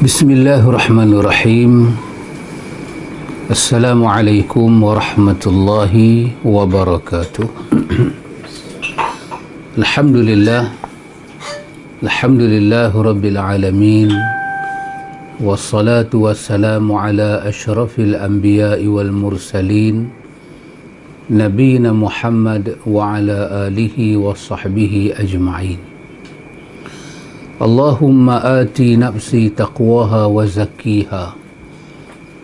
Bismillahirrahmanirrahim. Assalamualaikum warahmatullahi wabarakatuh. Alhamdulillah. Alhamdulillahi rabbil alamin. Wassalatu wassalamu ala asyrafil anbiya'i wal mursalin. Nabiyina Muhammad wa ala alihi wa sahbihi ajma'in. Allahumma ati nafsi taqwaha wa zakkiha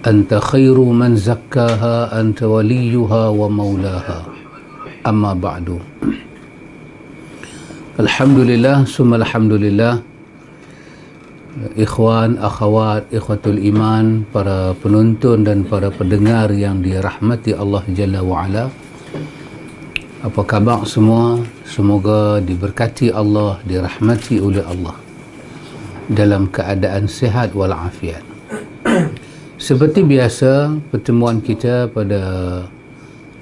anta khairu man zakkaha anta waliyuha wa maulaha, amma ba'du. Alhamdulillah summa alhamdulillah, ikhwan, akhwat, ikhwatul iman, para penonton dan para pendengar yang dirahmati Allah Jalla wa'ala. Apa khabar semua? Semoga diberkati Allah, dirahmati oleh Allah dalam keadaan sihat walafiat. Seperti biasa, pertemuan kita pada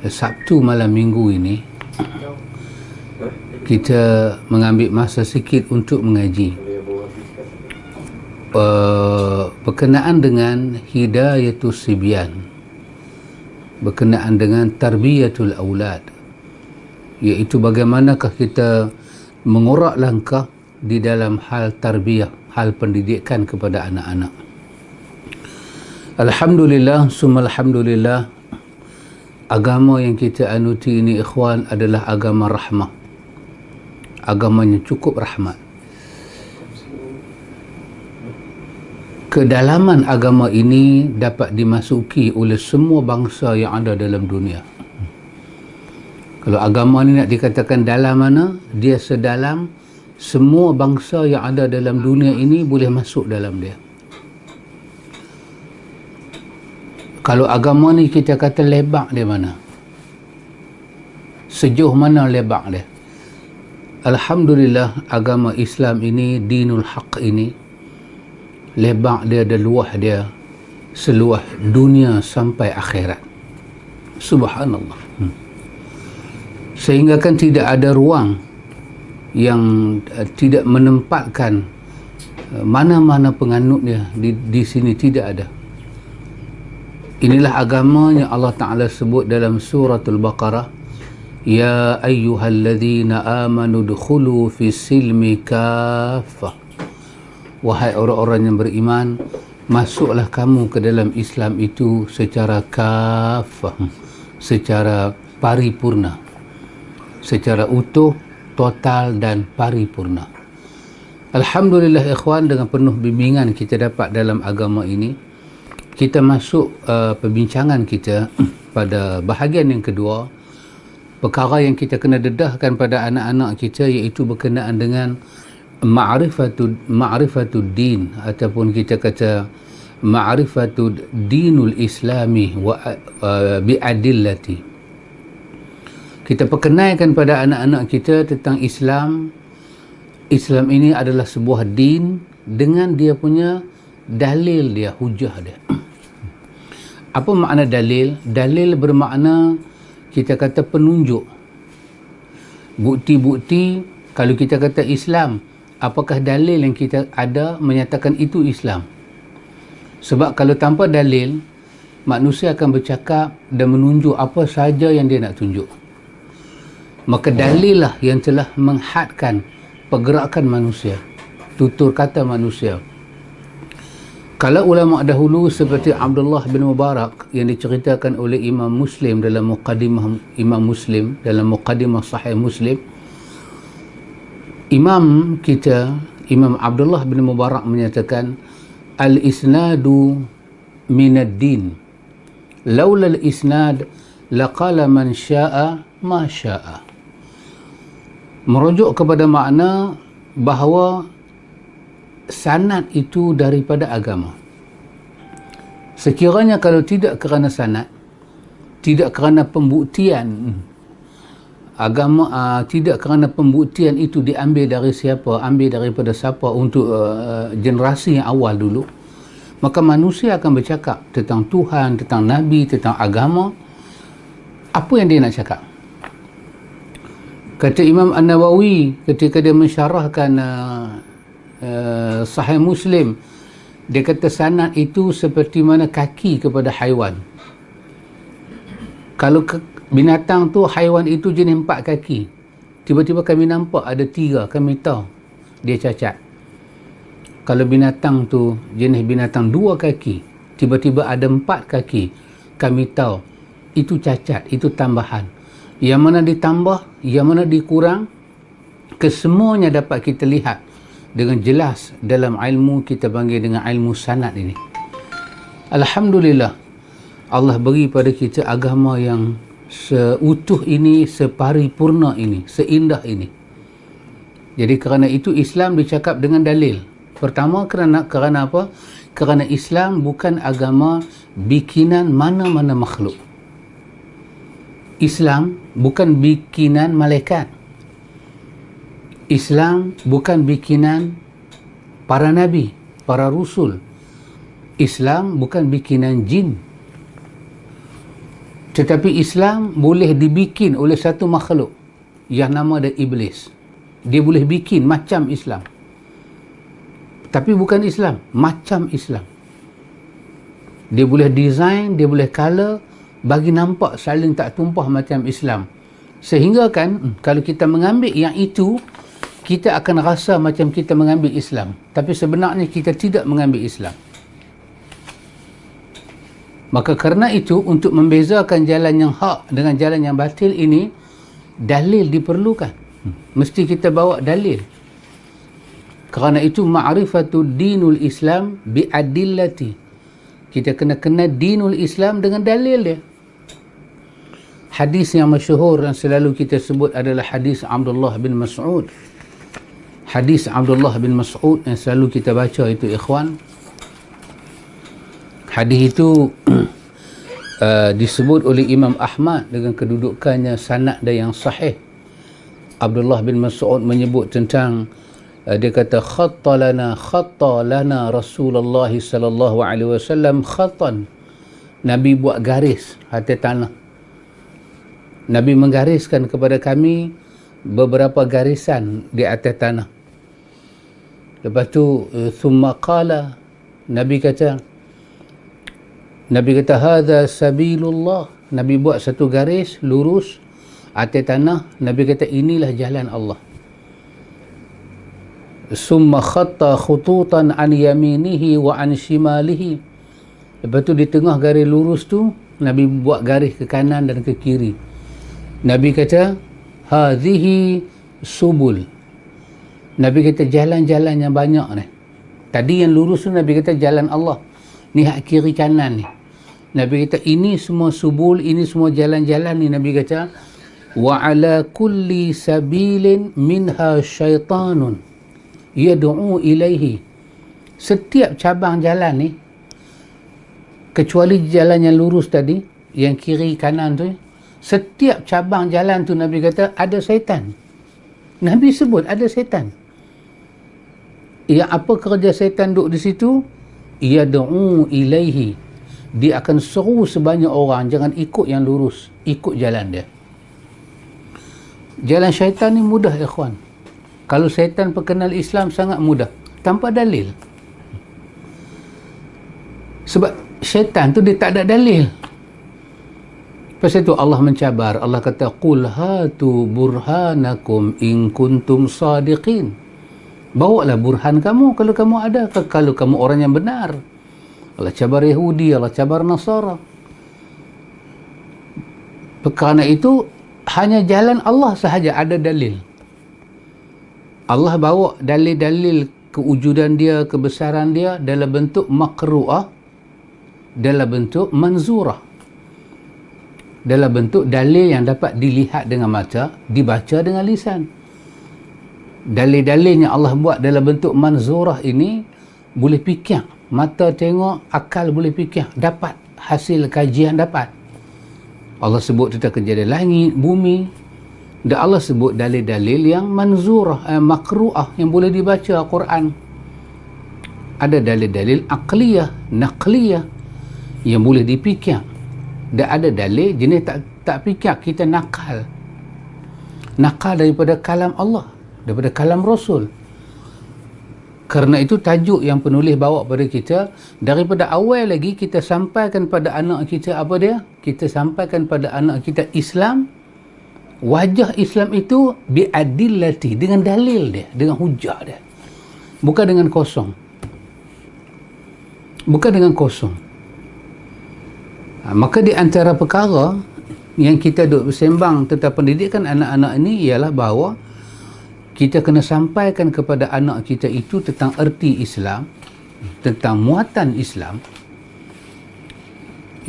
Sabtu malam minggu ini, kita mengambil masa sikit untuk mengaji berkenaan dengan hidayatus sibyan, berkenaan dengan tarbiyatul aulad, iaitu bagaimanakah kita mengorak langkah di dalam hal tarbiyah, hal pendidikan kepada anak-anak. Alhamdulillah summa alhamdulillah, agama yang kita anuti ini ikhwan adalah agama rahmah, agamanya cukup rahmat. Kedalaman agama ini dapat dimasuki oleh semua bangsa yang ada dalam dunia. Kalau agama ni nak dikatakan dalam mana, dia sedalam semua bangsa yang ada dalam dunia ini boleh masuk dalam dia. Kalau agama ni kita kata lebar dia mana, sejauh mana lebar dia. Alhamdulillah, agama Islam ini, dinul haq ini, lebar dia dan luah dia seluas dunia sampai akhirat. Subhanallah. Sehingga kan tidak ada ruang yang tidak menempatkan mana-mana penganutnya di sini, tidak ada. Inilah agama yang Allah Ta'ala sebut dalam suratul Baqarah, ya ayyuhalladzina amanu dukhulu fi silmi kaffah. Wahai orang-orang yang beriman, masuklah kamu ke dalam Islam itu secara kaffah, secara paripurna, secara utuh, total dan paripurna. Alhamdulillah ikhwan, dengan penuh bimbingan kita dapat dalam agama ini, kita masuk perbincangan kita pada bahagian yang kedua, perkara yang kita kena dedahkan pada anak-anak kita, iaitu berkenaan dengan ma'rifatud din, ataupun kita kata ma'rifatud dinul islami wa bi'adillati. Kita perkenalkan pada anak-anak kita tentang Islam. Islam ini adalah sebuah din dengan dia punya dalil dia, hujah dia. Apa makna dalil? Dalil bermakna kita kata penunjuk, bukti-bukti. Kalau kita kata Islam, apakah dalil yang kita ada menyatakan itu Islam? Sebab kalau tanpa dalil, manusia akan bercakap dan menunjuk apa saja yang dia nak tunjuk. Maka dalil lah yang telah menghadkan pergerakan manusia, tutur kata manusia. Kalau ulama dahulu seperti Abdullah bin Mubarak yang diceritakan oleh Imam Muslim dalam muqaddimah Imam Muslim, dalam muqaddimah Sahih Muslim, Imam kita, Imam Abdullah bin Mubarak menyatakan, al-isnadu minad din, laula al-isnad laqala man syaa ma syaa. Merujuk kepada makna bahawa sanad itu daripada agama. Sekiranya kalau tidak kerana sanad, tidak kerana pembuktian agama, tidak kerana pembuktian itu diambil dari siapa, ambil daripada siapa untuk generasi yang awal dulu, maka manusia akan bercakap tentang Tuhan, tentang Nabi, tentang agama, apa yang dia nak cakap. Kata Imam An-Nawawi ketika dia mensyarahkan Sahih Muslim, dia kata sanad itu seperti mana kaki kepada haiwan. Kalau binatang tu, haiwan itu jenis 4 kaki, tiba-tiba kami nampak ada 3, kami tahu dia cacat. Kalau binatang tu jenis binatang 2 kaki, tiba-tiba ada 4 kaki, kami tahu itu cacat, itu tambahan. Yang mana ditambah, yang mana dikurang, kesemuanya dapat kita lihat dengan jelas dalam ilmu kita panggil dengan ilmu sanad ini. Alhamdulillah, Allah beri pada kita agama yang seutuh ini, separipurna ini, seindah ini. Jadi kerana itu Islam dicakap dengan dalil. Pertama, kerana apa? Kerana Islam bukan agama bikinan mana-mana makhluk. Islam bukan bikinan malaikat. Islam bukan bikinan para nabi, para rasul. Islam bukan bikinan jin. Tetapi Islam boleh dibikin oleh satu makhluk yang nama dia Iblis. Dia boleh bikin macam Islam. Tapi bukan Islam, macam Islam. Dia boleh design, dia boleh color, bagi nampak saling tak tumpah macam Islam. Sehingga kan, kalau kita mengambil yang itu, kita akan rasa macam kita mengambil Islam. Tapi sebenarnya kita tidak mengambil Islam. Maka kerana itu, untuk membezakan jalan yang hak dengan jalan yang batil ini, dalil diperlukan. Mesti kita bawa dalil. Kerana itu, ma'rifatul dinul Islam bi'adillati. Kita kena kenal dinul Islam dengan dalil dia. Hadis yang masyhur yang selalu kita sebut adalah hadis Abdullah bin Mas'ud. Hadis Abdullah bin Mas'ud yang selalu kita baca itu, ikhwan. Hadis itu disebut oleh Imam Ahmad dengan kedudukannya sanad dia yang sahih. Abdullah bin Mas'ud menyebut tentang dia kata khatta lana Rasulullah sallallahu alaihi wasallam khattan. Nabi buat garis atas tanah. Nabi menggariskan kepada kami beberapa garisan di atas tanah. Lepas tu thumma qala, Nabi kata hadza sabilullah. Nabi buat satu garis lurus atas tanah. Nabi kata inilah jalan Allah. Summa khatta khututan an yaminihi wa an shimalihi. Lepas tu di tengah garis lurus tu Nabi buat garis ke kanan dan ke kiri. Nabi kata hadhihi subul. Nabi kata jalan-jalan yang banyak ni. Tadi yang lurus tu Nabi kata jalan Allah. Ni hak kiri kanan ni. Nabi kata ini semua subul, ini semua jalan-jalan ni. Nabi kata wa ala kulli sabilin minha syaitanun yad'u ilaihi. Setiap cabang jalan ni, kecuali jalan yang lurus tadi, yang kiri kanan tu, setiap cabang jalan tu Nabi kata ada syaitan. Nabi sebut ada syaitan. Yang apa kerja syaitan duduk di situ? Yad'u ilaihi. Dia akan seru sebanyak orang jangan ikut yang lurus, ikut jalan dia. Jalan syaitan ni mudah, ikhwan. Kalau syaitan perkenal Islam sangat mudah, tanpa dalil. Sebab syaitan tu dia tak ada dalil. Pasal itu Allah mencabar. Allah kata qul hatu burhanakum in kuntum sadiqin. Bawalah burhan kamu kalau kamu ada, kalau kamu orang yang benar. Allah cabar Yahudi, Allah cabar Nasara. Kerana itu hanya jalan Allah sahaja ada dalil. Allah bawa dalil-dalil kewujudan dia, kebesaran dia dalam bentuk maqru'ah, dalam bentuk manzurah, dalam bentuk dalil yang dapat dilihat dengan mata, dibaca dengan lisan. Dalil-dalil yang Allah buat dalam bentuk manzurah ini boleh fikir, mata tengok, akal boleh fikir, dapat hasil kajian, dapat. Allah sebut tentang kejadian langit, bumi, dan Allah sebut dalil-dalil yang manzurah, makru'ah, yang boleh dibaca Al-Quran. Ada dalil-dalil aqliyah, naqliyah yang boleh dipikir, dan ada dalil jenis tak fikir, kita nakal. nakal daripada kalam Allah, daripada kalam Rasul. Kerana itu tajuk yang penulis bawa pada kita, daripada awal lagi kita sampaikan pada anak kita apa dia? Kita sampaikan pada anak kita Islam, wajah Islam itu biadillati, dengan dalil dia, dengan hujah dia. Bukan dengan kosong. Bukan dengan kosong. Maka di antara perkara yang kita duk bersembang tentang pendidikan anak-anak ini ialah bahawa kita kena sampaikan kepada anak kita itu tentang erti Islam, tentang muatan Islam,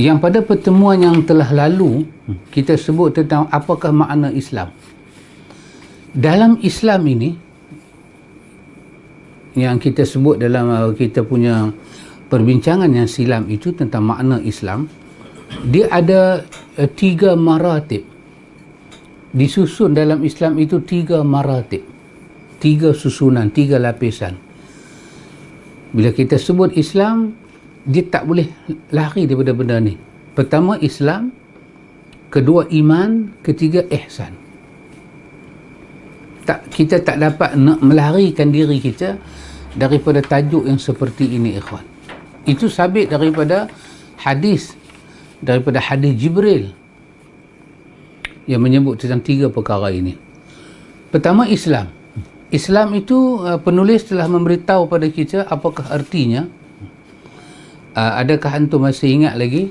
yang pada pertemuan yang telah lalu kita sebut tentang apakah makna Islam. Dalam Islam ini, yang kita sebut dalam kita punya perbincangan yang silam itu tentang makna Islam, dia ada 3 maratib. Disusun dalam Islam itu 3 maratib, 3 susunan, 3 lapisan. Bila kita sebut Islam, dia tak boleh lari daripada benda ni. Pertama Islam, kedua iman, ketiga ihsan. Kita tak dapat nak melarikan diri kita daripada tajuk yang seperti ini, ikhwan. Itu sabit daripada hadis Jibril yang menyebut tentang 3 perkara ini. Pertama Islam. Islam itu penulis telah memberitahu pada kita apakah artinya. Adakah antum masih ingat lagi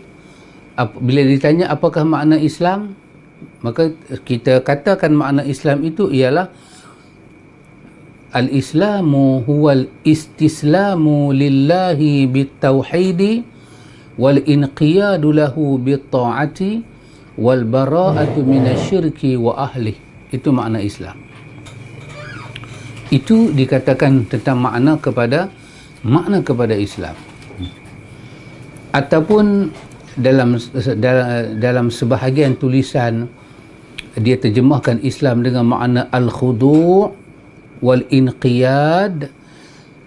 bila ditanya apakah makna Islam, maka kita katakan makna Islam itu ialah al-islamu huwal istislamu lillahi bitauhidi wal inqiyadu lahu bitta'ati wal bara'atu minasyirki wa ahli. Itu makna Islam. Itu dikatakan tentang makna kepada Islam. Ataupun dalam sebahagian tulisan dia terjemahkan Islam dengan makna al-khudu' wal inqiyad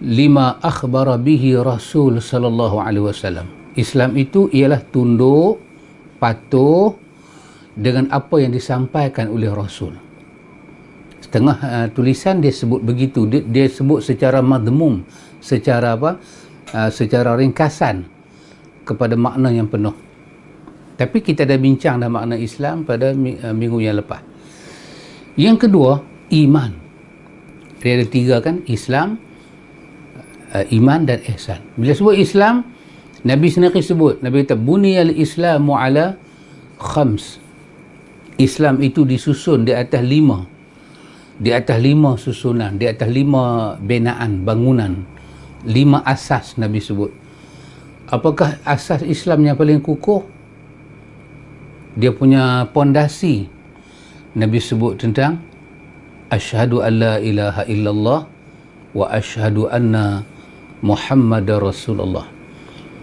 lima akhbara bihi Rasul sallallahu alaihi wasallam. Islam itu ialah tunduk, patuh dengan apa yang disampaikan oleh Rasul. Setengah tulisan dia sebut begitu, dia sebut secara madmum, secara secara ringkasan kepada makna yang penuh. Tapi kita dah bincang dah makna Islam pada minggu yang lepas. Yang kedua, iman. Dia ada 3 kan, Islam, iman dan ihsan. Bila sebut Islam, Nabi sendiri sebut, Nabi kata buniyal islamu ala khams. Islam itu disusun di atas 5. Di atas 5 susunan, di atas 5 binaan, bangunan, 5 asas Nabi sebut. Apakah asas Islam yang paling kukuh? Dia punya pondasi. Nabi sebut tentang asyhadu an la ilaha illallah wa asyhadu anna Muhammadar Rasulullah.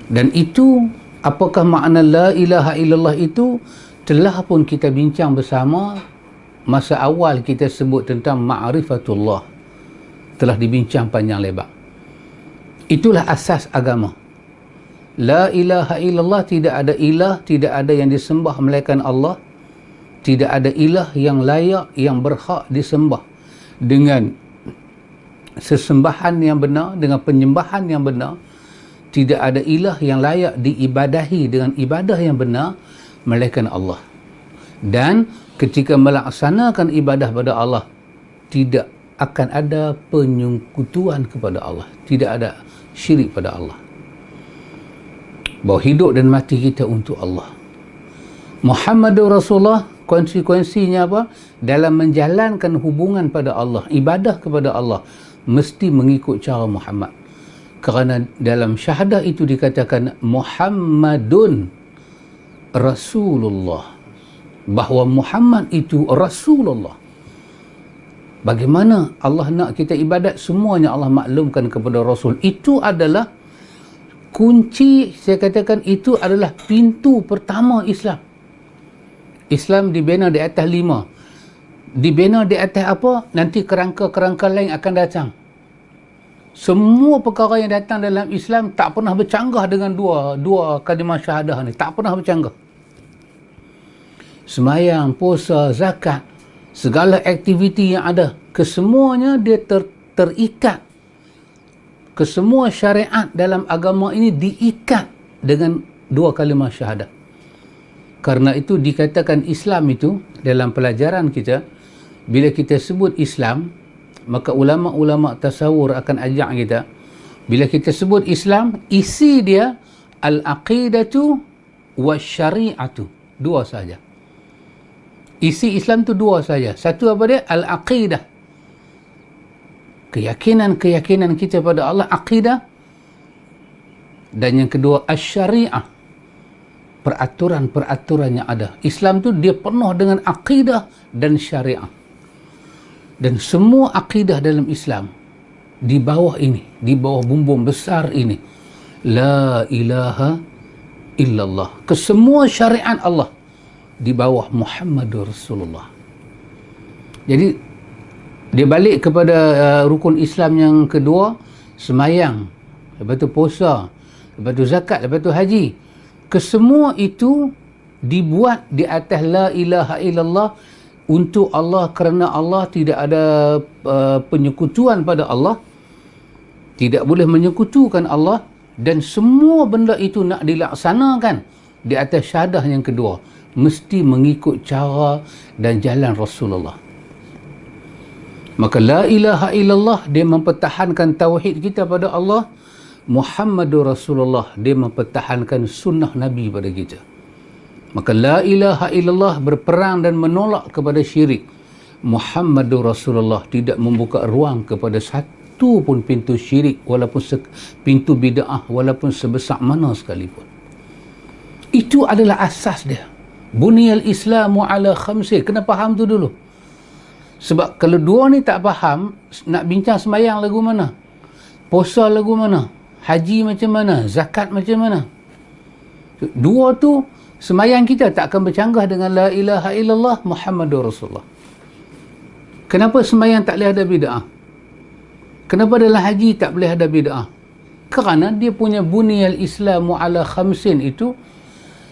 Dan itu, apakah makna la ilaha illallah itu telah pun kita bincang bersama masa awal kita sebut tentang ma'rifatullah. Telah dibincang panjang lebar. Itulah asas agama. La ilaha illallah, tidak ada ilah, tidak ada yang disembah melainkan Allah. Tidak ada ilah yang layak, yang berhak disembah dengan sesembahan yang benar, dengan penyembahan yang benar. Tidak ada ilah yang layak diibadahi dengan ibadah yang benar melainkan Allah. Dan ketika melaksanakan ibadah pada Allah, tidak akan ada penyekutuan kepada Allah, tidak ada syirik pada Allah. Bahawa hidup dan mati kita untuk Allah. Muhammadur Rasulullah, konsekuensinya apa? Dalam menjalankan hubungan pada Allah, ibadah kepada Allah, mesti mengikut cara Muhammad. Kerana dalam syahadah itu dikatakan Muhammadun Rasulullah, bahawa Muhammad itu Rasulullah. Bagaimana Allah nak kita ibadat, semuanya Allah maklumkan kepada Rasul. Itu adalah kunci, saya katakan itu adalah pintu pertama Islam. Islam dibina di atas 5. Dibina di atas apa? Nanti kerangka-kerangka lain akan datang. Semua perkara yang datang dalam Islam tak pernah bercanggah dengan dua kalimah syahadah ni. Tak pernah bercanggah. Semayang, puasa, zakat, segala aktiviti yang ada, kesemuanya dia terikat. Kesemua syariat dalam agama ini diikat dengan dua kalimah syahadah. Karena itu dikatakan Islam itu dalam pelajaran kita, bila kita sebut Islam, maka ulama-ulama tasawur akan ajak kita, bila kita sebut Islam, isi dia al-aqidatu wasyari'atu, dua saja. Isi Islam tu dua saja. Satu apa dia? Al-aqidah, keyakinan kita pada Allah, aqidah. Dan yang kedua asy-syari'ah, peraturan-peraturan yang ada. Islam tu dia penuh dengan aqidah dan syariah. Dan semua aqidah dalam Islam di bawah ini, di bawah bumbung besar ini, la ilaha illallah. Kesemua syariat Allah di bawah Muhammadur Rasulullah. Jadi dia balik kepada rukun Islam yang kedua, semayang, lepas tu puasa, lepas tu zakat, lepas tu haji. Kesemua itu dibuat di atas la ilaha illallah, untuk Allah, kerana Allah tidak ada penyekutuan pada Allah, tidak boleh menyekutukan Allah, dan semua benda itu nak dilaksanakan di atas syahadah yang kedua, mesti mengikut cara dan jalan Rasulullah. Maka la ilaha illallah dia mempertahankan tauhid kita pada Allah. Muhammadur Rasulullah dia mempertahankan sunnah Nabi pada kita. Maka la ilaha illallah berperang dan menolak kepada syirik. Muhammadur Rasulullah tidak membuka ruang kepada satu pun pintu syirik, walaupun pintu bid'ah, walaupun sebesar mana sekalipun. Itu adalah asas dia. Buniyal Islamu ala khamsi. Kena faham tu dulu. Sebab kalau dua ni tak faham, nak bincang sembahyang lagu mana, puasa lagu mana, haji macam mana, zakat macam mana. Dua tu, sembahyang kita tak akan bercanggah dengan la ilaha illallah Muhammadur Rasulullah. Kenapa sembahyang tak boleh ada bid'ah? Kenapa dalam haji tak boleh ada bid'ah? Kerana dia punya buniyal Islamu ala khamsin itu,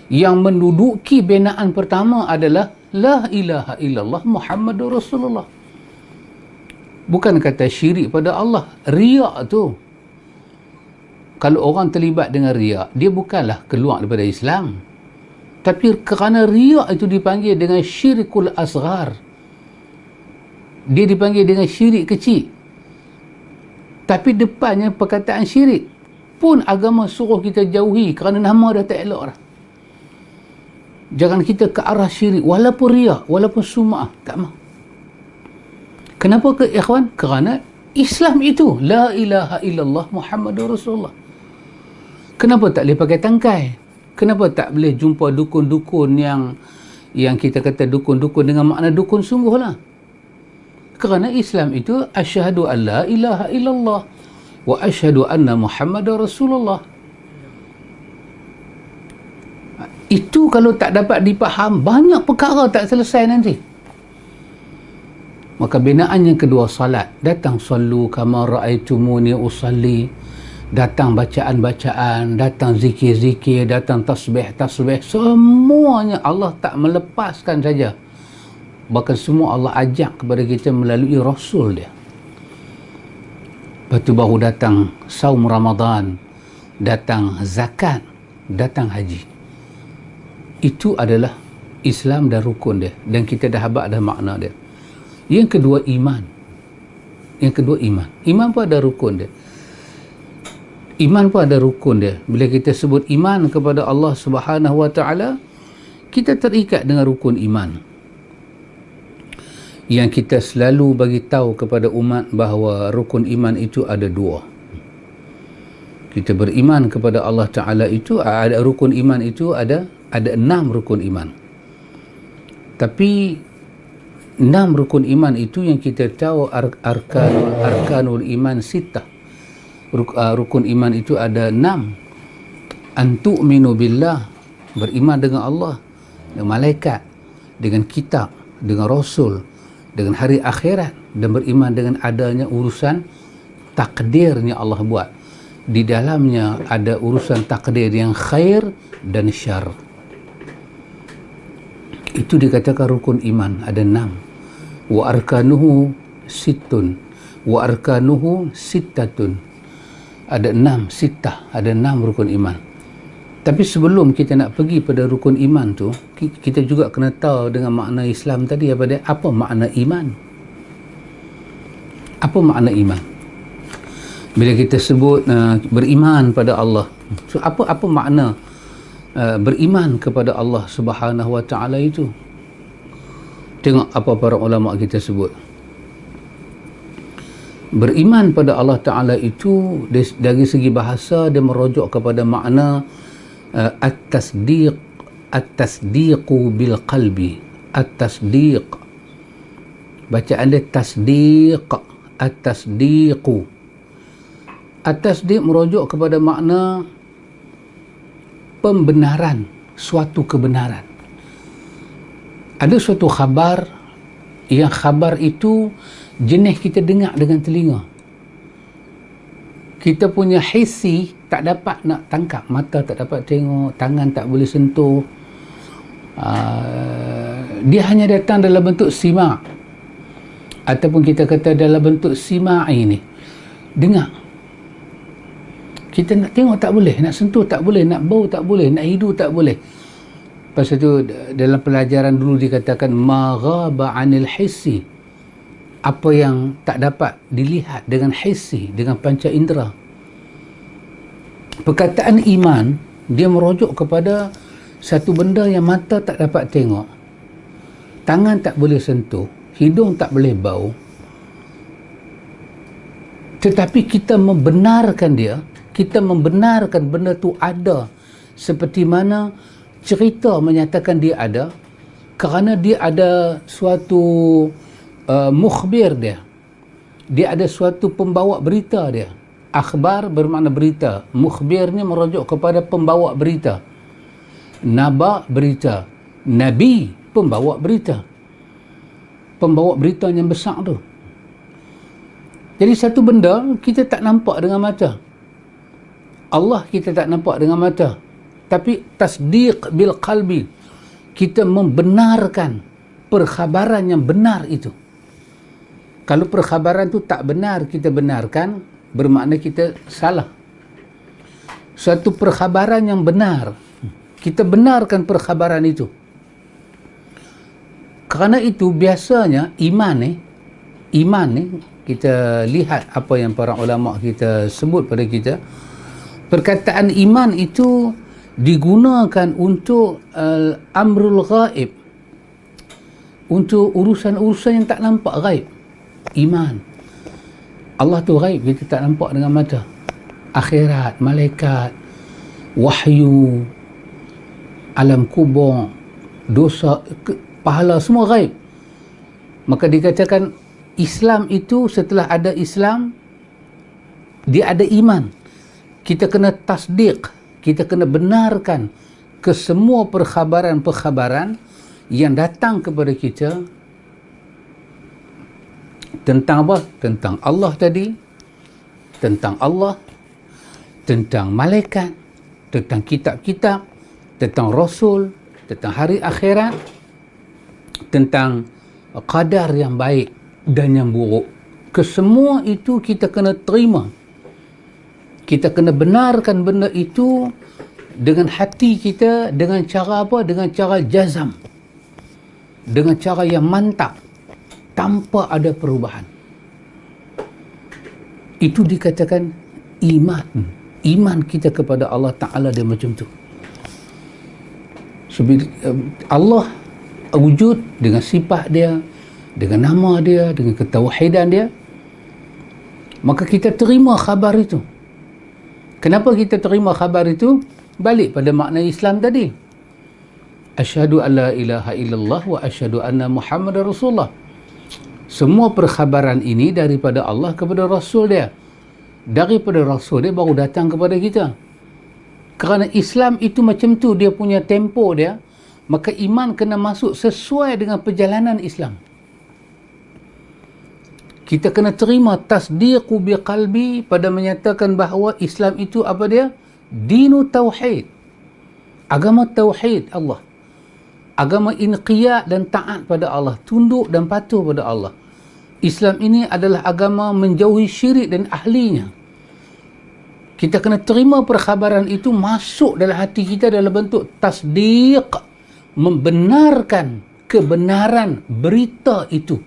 yang menduduki binaan pertama adalah la ilaha illallah Muhammadur Rasulullah. Bukan kata syirik pada Allah. Riak tu, kalau orang terlibat dengan riak, dia bukanlah keluar daripada Islam, tapi kerana riak itu dipanggil dengan syirikul asghar, dia dipanggil dengan syirik kecil. Tapi depannya perkataan syirik pun agama suruh kita jauhi, kerana nama dah tak elok dah. Jangan kita ke arah syirik, walaupun riak, walaupun sum'ah, tak mahu. Kenapa ke ikhwan? Kerana Islam itu la ilaha illallah Muhammadur Rasulullah. Kenapa tak boleh pakai tangkai? Kenapa tak boleh jumpa dukun-dukun yang kita kata dukun-dukun dengan makna dukun sungguh lah? Kerana Islam itu asyhadu an la ilaha illallah wa asyhadu anna Muhammadar Rasulullah. Itu kalau tak dapat dipaham, banyak perkara tak selesai nanti. Maka binaan yang kedua, salat. Datang sallu kama ra'aitumuni usalli. Datang bacaan-bacaan, datang zikir-zikir, datang tasbih-tasbih. Semuanya Allah tak melepaskan saja. Bahkan semua Allah ajak kepada kita melalui Rasul dia. Lepas tu baru datang saum Ramadan, datang zakat, datang haji. Itu adalah Islam dan rukun dia, dan kita dah habaq dah makna dia. Yang kedua, iman. Yang kedua, iman. Iman pun ada rukun dia. Iman pun ada rukun dia. Bila kita sebut iman kepada Allah Subhanahu Wa Taala, kita terikat dengan rukun iman, yang kita selalu bagi tahu kepada umat bahawa rukun iman itu ada dua. Kita beriman kepada Allah Ta'ala itu, ada rukun iman itu ada 6 rukun iman. Tapi 6 rukun iman itu yang kita tahu arkanul iman sitah. Rukun iman itu ada 6. Antu'minu billah, beriman dengan Allah, dengan malaikat, dengan kitab, dengan rasul, dengan hari akhirat, dan beriman dengan adanya urusan takdirnya Allah buat. Di dalamnya ada urusan takdir yang khair dan syar. Itu dikatakan rukun iman, ada 6. wa arkanuhu sittun wa arkanuhu sittatun. Ada 6 sittah, ada 6 rukun iman. Tapi sebelum kita nak pergi pada rukun iman tu, kita juga kena tahu dengan makna Islam tadi apa dia? Apa makna iman? Apa makna iman? Bila kita sebut beriman pada Allah, so apa makna beriman kepada Allah Subhanahu wa taala itu? Tengok apa para ulama kita sebut. Beriman pada Allah Ta'ala itu dari segi bahasa dia merujuk kepada makna at-tasdiqu bil qalbi. At-tasdiq, bacaan dia tasdiq, at-tasdiqu. At-tasdiq merujuk kepada makna pembenaran, suatu kebenaran. Ada suatu khabar, yang khabar itu jenis kita dengar dengan telinga. Kita punya hissi tak dapat nak tangkap, mata tak dapat tengok, tangan tak boleh sentuh. Dia hanya datang dalam bentuk sima', ataupun kita kata dalam bentuk sima'i ni, dengar. Kita nak tengok tak boleh, nak sentuh tak boleh, nak bau tak boleh, nak hidu tak boleh. Pasal tu dalam pelajaran dulu dikatakan ma ghaba 'anil hissi, apa yang tak dapat dilihat dengan hissi, dengan panca indera. Perkataan iman dia merujuk kepada satu benda yang mata tak dapat tengok, tangan tak boleh sentuh, hidung tak boleh bau, tetapi kita membenarkan dia, kita membenarkan benda tu ada, seperti mana cerita menyatakan dia ada, kerana dia ada suatu mukhbir dia ada suatu pembawa berita dia. Akhbar bermakna berita, mukhbirnya merujuk kepada pembawa berita. Naba berita, nabi pembawa berita, pembawa berita yang besar tu. Jadi satu benda kita tak nampak dengan mata, Allah kita tak nampak dengan mata, tapi tasdiq bil qalbi, kita membenarkan perkhabaran yang benar itu. Kalau perkhabaran tu tak benar kita benarkan, bermakna kita salah. Suatu perkhabaran yang benar, kita benarkan perkhabaran itu. Kerana itu biasanya iman ni kita lihat apa yang para ulama kita sebut pada kita, perkataan iman itu digunakan untuk amrul ghaib, untuk urusan-urusan yang tak nampak, ghaib. Iman, Allah tu ghaib, kita tak nampak dengan mata. Akhirat, malaikat, wahyu, alam kubur, dosa, pahala, semua ghaib. Maka dikatakan Islam itu, setelah ada Islam dia ada iman. Kita kena tasdik, kita kena benarkan ke semua perkhabaran-perkhabaran yang datang kepada kita tentang apa? Tentang Allah tadi, tentang Allah, tentang malaikat, tentang kitab-kitab, tentang Rasul, tentang hari akhirat, tentang qadar yang baik dan yang buruk. Kesemua itu kita kena terima. Kita kena benarkan benda itu dengan hati kita, dengan cara apa? Dengan cara jazam, dengan cara yang mantap, tanpa ada perubahan. Itu dikatakan iman. Iman kita kepada Allah Ta'ala dia macam tu. So, Allah wujud dengan sifat dia, dengan nama dia, dengan ketauhidan dia, maka kita terima khabar itu. Kenapa kita terima khabar itu? Balik pada makna Islam tadi. Asyhadu an la ilaha illallah wa asyhadu anna Muhammadar Rasulullah. Semua perkhabaran ini daripada Allah kepada Rasul dia, daripada Rasul dia baru datang kepada kita. Kerana Islam itu macam tu, dia punya tempo dia, maka iman kena masuk sesuai dengan perjalanan Islam. Kita kena terima tasdiqu biqalbi pada menyatakan bahawa Islam itu apa dia? Dinu tauhid, agama tauhid Allah. Agama inqiyad dan taat pada Allah, tunduk dan patuh pada Allah. Islam ini adalah agama menjauhi syirik dan ahlinya. Kita kena terima perkhabaran itu masuk dalam hati kita dalam bentuk tasdiq, membenarkan kebenaran berita itu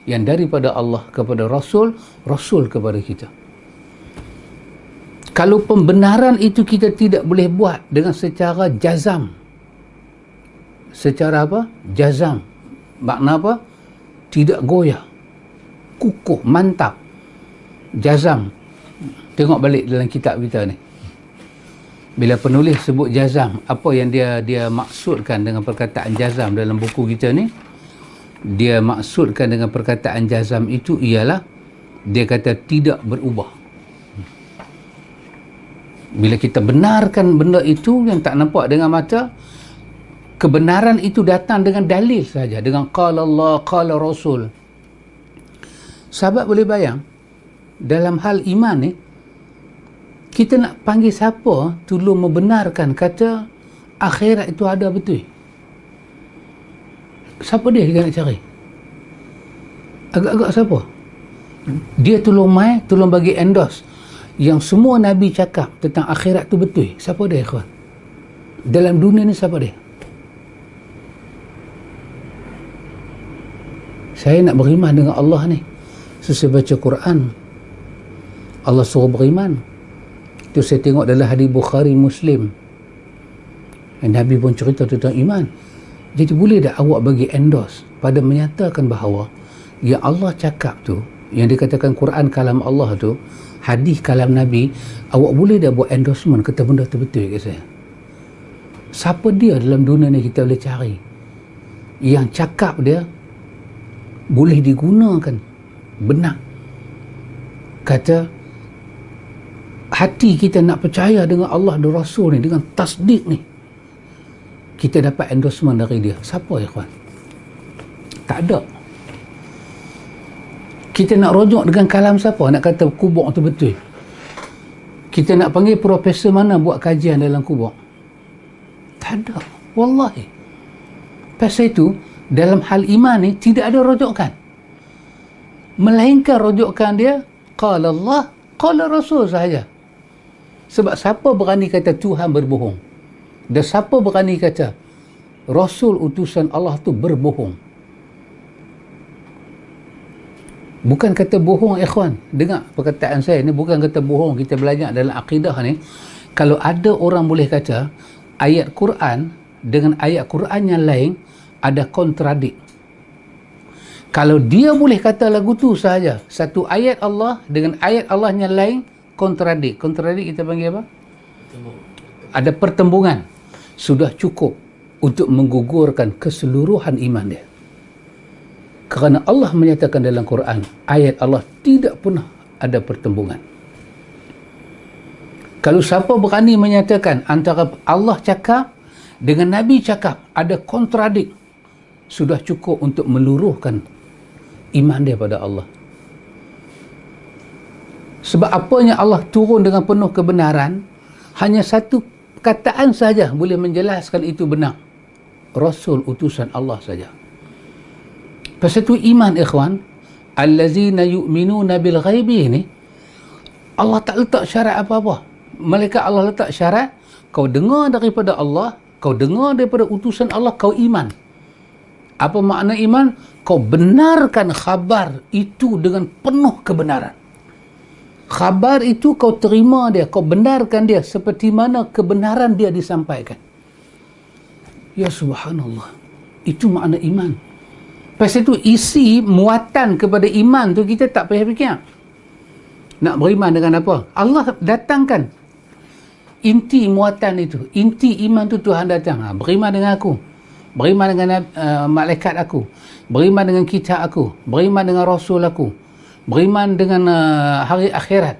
yang daripada Allah kepada Rasul, Rasul kepada kita. Kalau pembenaran itu kita tidak boleh buat dengan secara jazam. Secara apa? Jazam. Makna apa? Tidak goyah. Kukuh, mantap. Jazam. Tengok balik dalam kitab kita ni. Bila penulis sebut jazam, apa yang dia maksudkan dengan perkataan jazam dalam buku kita ni? Dia maksudkan dengan perkataan jazam itu ialah dia kata tidak berubah. Bila kita benarkan benda itu yang tak nampak dengan mata, kebenaran itu datang dengan dalil saja, dengan qala Allah, qala Rasul. Sahabat boleh bayang, dalam hal iman ni, kita nak panggil siapa tolong membenarkan kata akhirat itu ada betul? Siapa dia kita nak cari? Agak-agak siapa? Dia tolong tolong bagi endorse yang semua Nabi cakap tentang akhirat tu betul. Siapa dia, ikhwan? Dalam dunia ni siapa dia? Saya nak beriman dengan Allah ni. Sesuai baca Quran, Allah suruh beriman. Itu saya tengok dalam hadis Bukhari Muslim. Nabi pun cerita tentang iman. Jadi boleh tak awak bagi endorse pada menyatakan bahawa yang Allah cakap tu, yang dikatakan Quran kalam Allah tu, hadis kalam Nabi, awak boleh dah buat endorsement kata benda tu betul ke saya? Siapa dia dalam dunia ni kita boleh cari yang cakap dia boleh digunakan benar? Kata hati kita nak percaya dengan Allah dan Rasul ni, dengan tasdik ni, kita dapat endorsement dari dia. Siapa ya kawan? Tak ada. Kita nak rujuk dengan kalam siapa? Nak kata kubur tu betul? Kita nak panggil profesor mana buat kajian dalam kubur? Tak ada. Wallahi. Pasal itu, dalam hal iman ni, tidak ada rujukan. Melainkan rujukan dia, qala Allah, qala Rasul sahaja. Sebab siapa berani kata Tuhan berbohong? Dan siapa berani kata Rasul utusan Allah tu berbohong? Bukan kata bohong, ikhwan. Dengar perkataan saya ni, bukan kata bohong. Kita belajar dalam akidah ni, kalau ada orang boleh kata ayat Quran dengan ayat Quran yang lain ada kontradik. Kalau dia boleh kata lagu tu sahaja, satu ayat Allah dengan ayat Allah yang lain kontradik. Kontradik kita panggil apa? Ada pertembungan. Sudah cukup untuk menggugurkan keseluruhan iman dia. Kerana Allah menyatakan dalam Quran, ayat Allah tidak pernah ada pertembungan. Kalau siapa berani menyatakan antara Allah cakap dengan Nabi cakap ada kontradik, sudah cukup untuk meluruhkan iman dia pada Allah. Sebab apanya Allah turun dengan penuh kebenaran, hanya satu kataan saja boleh menjelaskan itu benar. Rasul utusan Allah saja. Pasal itu iman, ikhwan, allazina yu'minuna bil ghaibi ni, Allah tak letak syarat apa-apa. Malaikat Allah letak syarat, kau dengar daripada Allah, kau dengar daripada utusan Allah, kau iman. Apa makna iman? Kau benarkan khabar itu dengan penuh kebenaran. Khabar itu kau terima dia, kau benarkan dia seperti mana kebenaran dia disampaikan. Ya subhanallah. Itu makna iman. Pasal itu isi muatan kepada iman tu kita tak payah fikir. Nak beriman dengan apa? Allah datangkan inti muatan itu. Inti iman tu Tuhan datang. Beriman dengan aku. Beriman dengan malaikat aku. Beriman dengan kitab aku. Beriman dengan Rasul aku. Beriman dengan hari akhirat.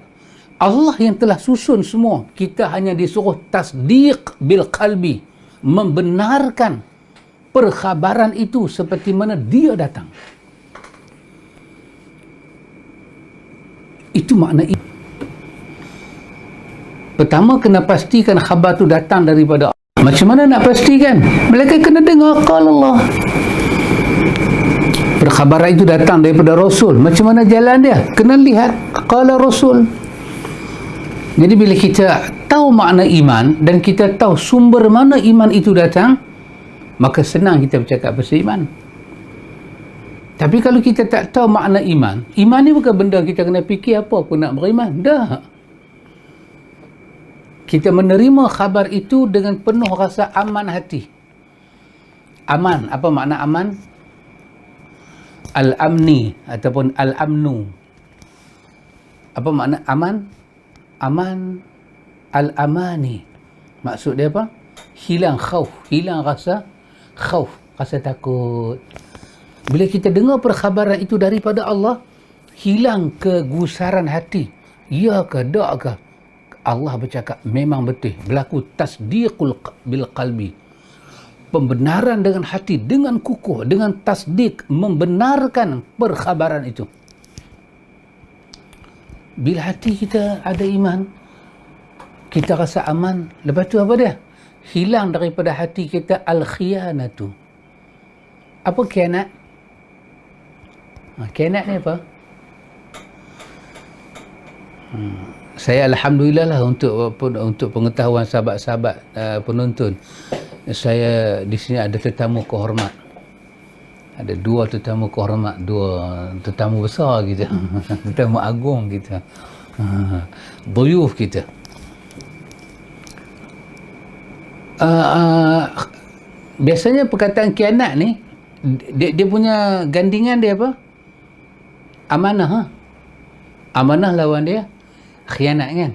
Allah yang telah susun semua. Kita hanya disuruh tasdiq bil qalbi. Membenarkan perkhabaran itu seperti mana dia datang. Itu makna iman. Pertama kena pastikan khabar itu datang daripada Allah. Macam mana nak pastikan? Mereka kena dengar qala Allah. Perkhabaran itu datang daripada Rasul. Macam mana jalan dia? Kena lihat qala Rasul. Jadi bila kita tahu makna iman dan kita tahu sumber mana iman itu datang, maka senang kita bercakap pasal iman. Tapi kalau kita tak tahu makna iman, iman ni bukan benda kita kena fikir apa aku nak beriman. Dah. Kita menerima khabar itu dengan penuh rasa aman hati. Aman, apa makna aman? Al-amni ataupun al-amnu. Apa makna aman? Aman al-amani. Maksud dia apa? Hilang khauf, hilang rasa khauf, rasa takut. Bila kita dengar perkhabaran itu daripada Allah, hilang kegusaran hati. Ya ke, tak ke? Allah bercakap, memang betul. Berlaku tasdiqul bil qalbi. Pembenaran dengan hati, dengan kukuh, dengan tasdik, membenarkan perkhabaran itu. Bila hati kita ada iman, kita rasa aman. Lepas tu apa dia? Hilang daripada hati kita al-khiyanatu. Apa khianat? Khianat ni apa? Saya alhamdulillah lah untuk pengetahuan sahabat-sahabat penonton. Saya di sini ada tetamu kehormat. Ada 2 tetamu kehormat, 2 tetamu besar kita. Tetamu agung kita. Duyuf kita. Biasanya perkataan khianat ni dia punya gandingan dia apa? Amanah. Amanah lawan dia khianat kan.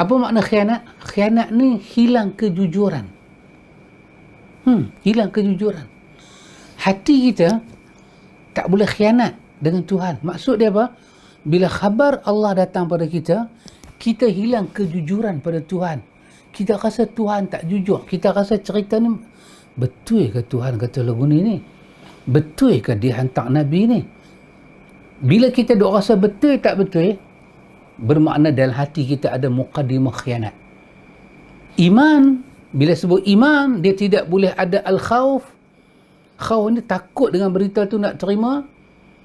Apa makna khianat? Khianat ni hilang kejujuran. Hilang kejujuran. Hati kita tak boleh khianat dengan Tuhan. Maksud dia apa? Bila khabar Allah datang pada kita, kita hilang kejujuran pada Tuhan. Kita rasa Tuhan tak jujur. Kita rasa cerita ni betul ke Tuhan kata lagu ni? Betul ke dia hantar Nabi ni? Bila kita duk rasa betul tak betul, bermakna dalam hati kita ada muqaddimah khianat. Iman, bila sebut iman, dia tidak boleh ada al-khawf. Khawf ni takut dengan berita tu nak terima,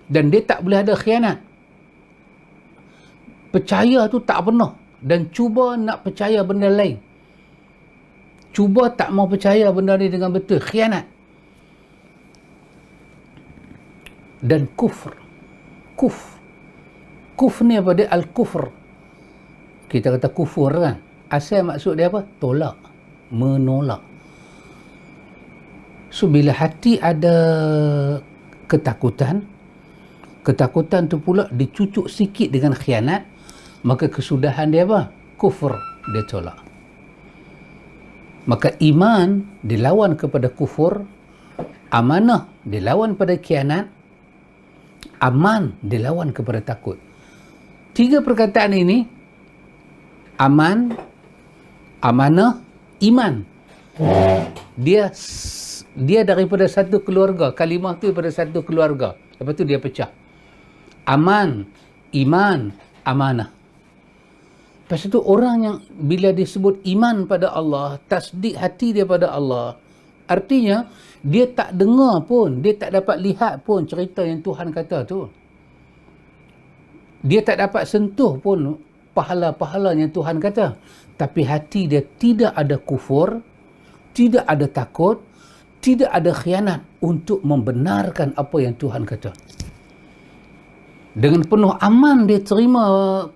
dan dia tak boleh ada khianat. Percaya tu tak penuh dan cuba nak percaya benda lain. Cuba tak mau percaya benda ni dengan betul, khianat. Dan kufr. Kufr ni apa dia? Al-kufr. Kita kata kufur kan. Asal maksud dia apa? Tolak. Menolak. So bila hati ada ketakutan, ketakutan tu pula dicucuk sikit dengan khianat, maka kesudahan dia apa? Kufur. Dia tolak. Maka iman dilawan kepada kufur, amanah dilawan pada khianat, aman dilawan kepada takut. 3 perkataan ini, aman, amanah, iman, dia daripada satu keluarga. Kalimah tu daripada satu keluarga. Lepas tu dia pecah. Aman, iman, amanah. Lepas tu orang yang bila disebut iman pada Allah, tasdik hati dia pada Allah, artinya dia tak dengar pun, dia tak dapat lihat pun cerita yang Tuhan kata tu. Dia tak dapat sentuh pun pahala-pahala yang Tuhan kata. Tapi hati dia tidak ada kufur, tidak ada takut, tidak ada khianat untuk membenarkan apa yang Tuhan kata. Dengan penuh aman dia terima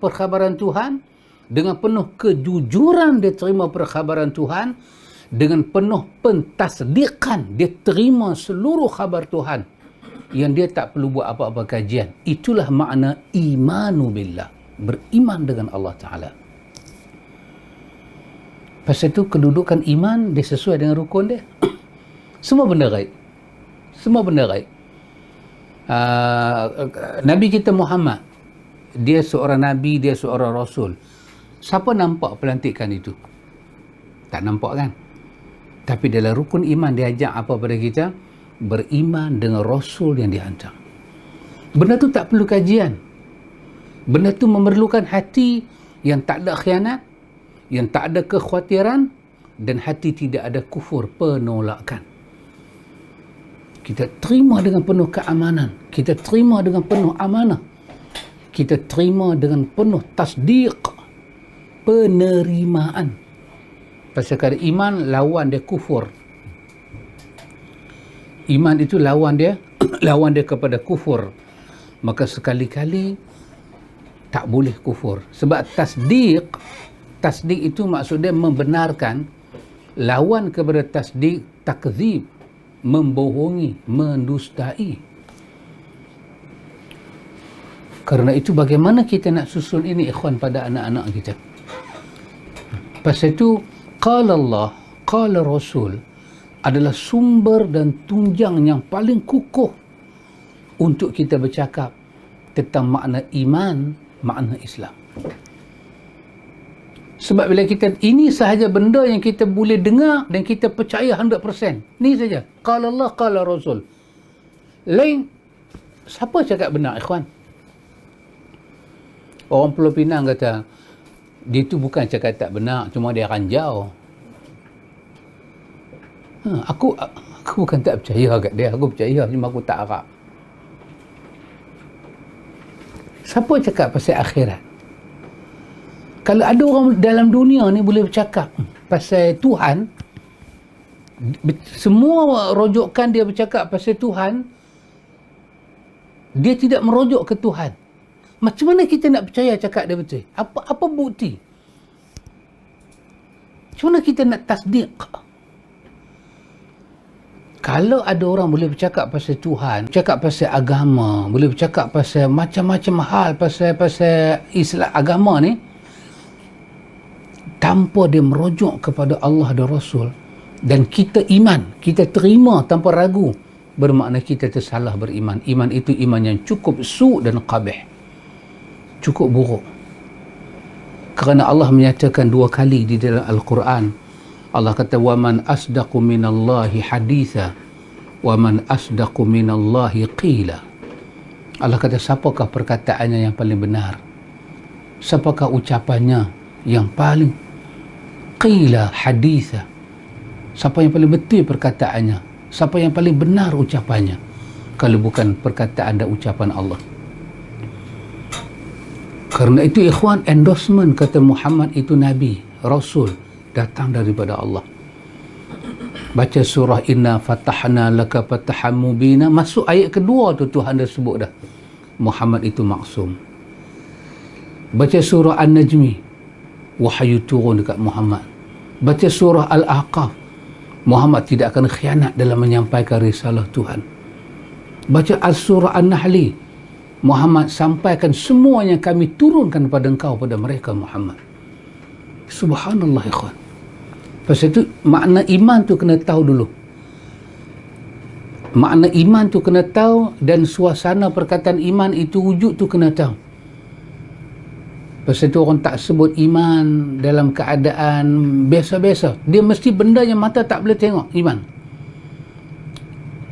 perkhabaran Tuhan, dengan penuh kejujuran dia terima perkhabaran Tuhan, dengan penuh pentasdiqan dia terima seluruh khabar Tuhan, yang dia tak perlu buat apa-apa kajian. Itulah makna imanu billah, beriman dengan Allah Ta'ala. Pasal itu kedudukan iman dia sesuai dengan rukun dia. Semua benda gaib. Semua benda gaib. Nabi kita Muhammad, dia seorang Nabi, dia seorang Rasul. Siapa nampak pelantikan itu? Tak nampak kan? Tapi dalam rukun iman dia ajak apa pada kita? Beriman dengan Rasul yang dihantar. Benda tu tak perlu kajian. Benda tu memerlukan hati yang tak ada khianat, yang tak ada kekhawatiran, dan hati tidak ada kufur, penolakan. Kita terima dengan penuh keamanan, kita terima dengan penuh amanah, kita terima dengan penuh tasdiq, penerimaan. Pasal kalau iman lawan dia kufur. Iman itu lawan dia lawan dia kepada kufur. Maka sekali-kali tak boleh kufur. Sebab tasdiq itu maksudnya membenarkan. Lawan kepada tasdiq, takzib, membohongi, mendustai. Karena itu bagaimana kita nak susun ini ikhwan pada anak-anak kita. Pasal itu qala Allah, qala Rasul adalah sumber dan tunjang yang paling kukuh untuk kita bercakap tentang makna iman, makna Islam. Sebab bila kita, ini sahaja benda yang kita boleh dengar dan kita percaya 100%. Ni saja. Qala Allah, qala Rasul. Lain, siapa cakap benar, ikhwan? Orang Pulau Pinang kata, dia tu bukan cakap tak benar, cuma dia ranjau. Aku bukan tak percaya kat dia, aku percaya, cuma aku tak harap. Siapa cakap pasal akhirat? Kalau ada orang dalam dunia ni boleh bercakap pasal Tuhan, semua rojokan dia bercakap pasal Tuhan, dia tidak merujuk ke Tuhan. Macam mana kita nak percaya cakap dia betul? Apa bukti? Macam mana kita nak tasdiq? Kalau ada orang boleh bercakap pasal Tuhan, bercakap pasal agama, boleh bercakap pasal macam-macam hal pasal Islam agama ni, tanpa dia merujuk kepada Allah dan Rasul, dan kita iman, kita terima tanpa ragu, bermakna kita tersalah beriman. Iman itu iman yang cukup su' dan qabih, cukup buruk. Kerana Allah menyatakan 2 kali di dalam Al-Quran. Allah kata, وَمَنْ أَصْدَقُ مِنَ اللَّهِ حَدِيثًا وَمَنْ أَصْدَقُ مِنَ اللَّهِ قِيلًا. Allah kata, siapakah perkataannya yang paling benar? Siapakah ucapannya yang paling qila haditha? Siapa yang paling betul perkataannya? Siapa yang paling benar ucapannya? Kalau bukan perkataan dan ucapan Allah. Karena itu ikhwan, endorsement kata Muhammad itu Nabi, Rasul, datang daripada Allah. Baca surah Inna fatahna laka fatahan mubina, masuk ayat kedua tu Tuhan dah sebut dah Muhammad itu maksum. Baca surah An-Najmi, wahyu turun dekat Muhammad. Baca surah Al-Aqaf, Muhammad tidak akan khianat dalam menyampaikan risalah Tuhan. Baca surah An-Nahli, Muhammad sampaikan semua yang kami turunkan pada engkau, pada mereka Muhammad. Subhanallah ikhwan. Pasal itu makna iman tu kena tahu dulu. Makna iman tu kena tahu, dan suasana perkataan iman itu wujud tu kena tahu. Pasal itu orang tak sebut iman dalam keadaan biasa-biasa. Dia mesti benda yang mata tak boleh tengok, iman.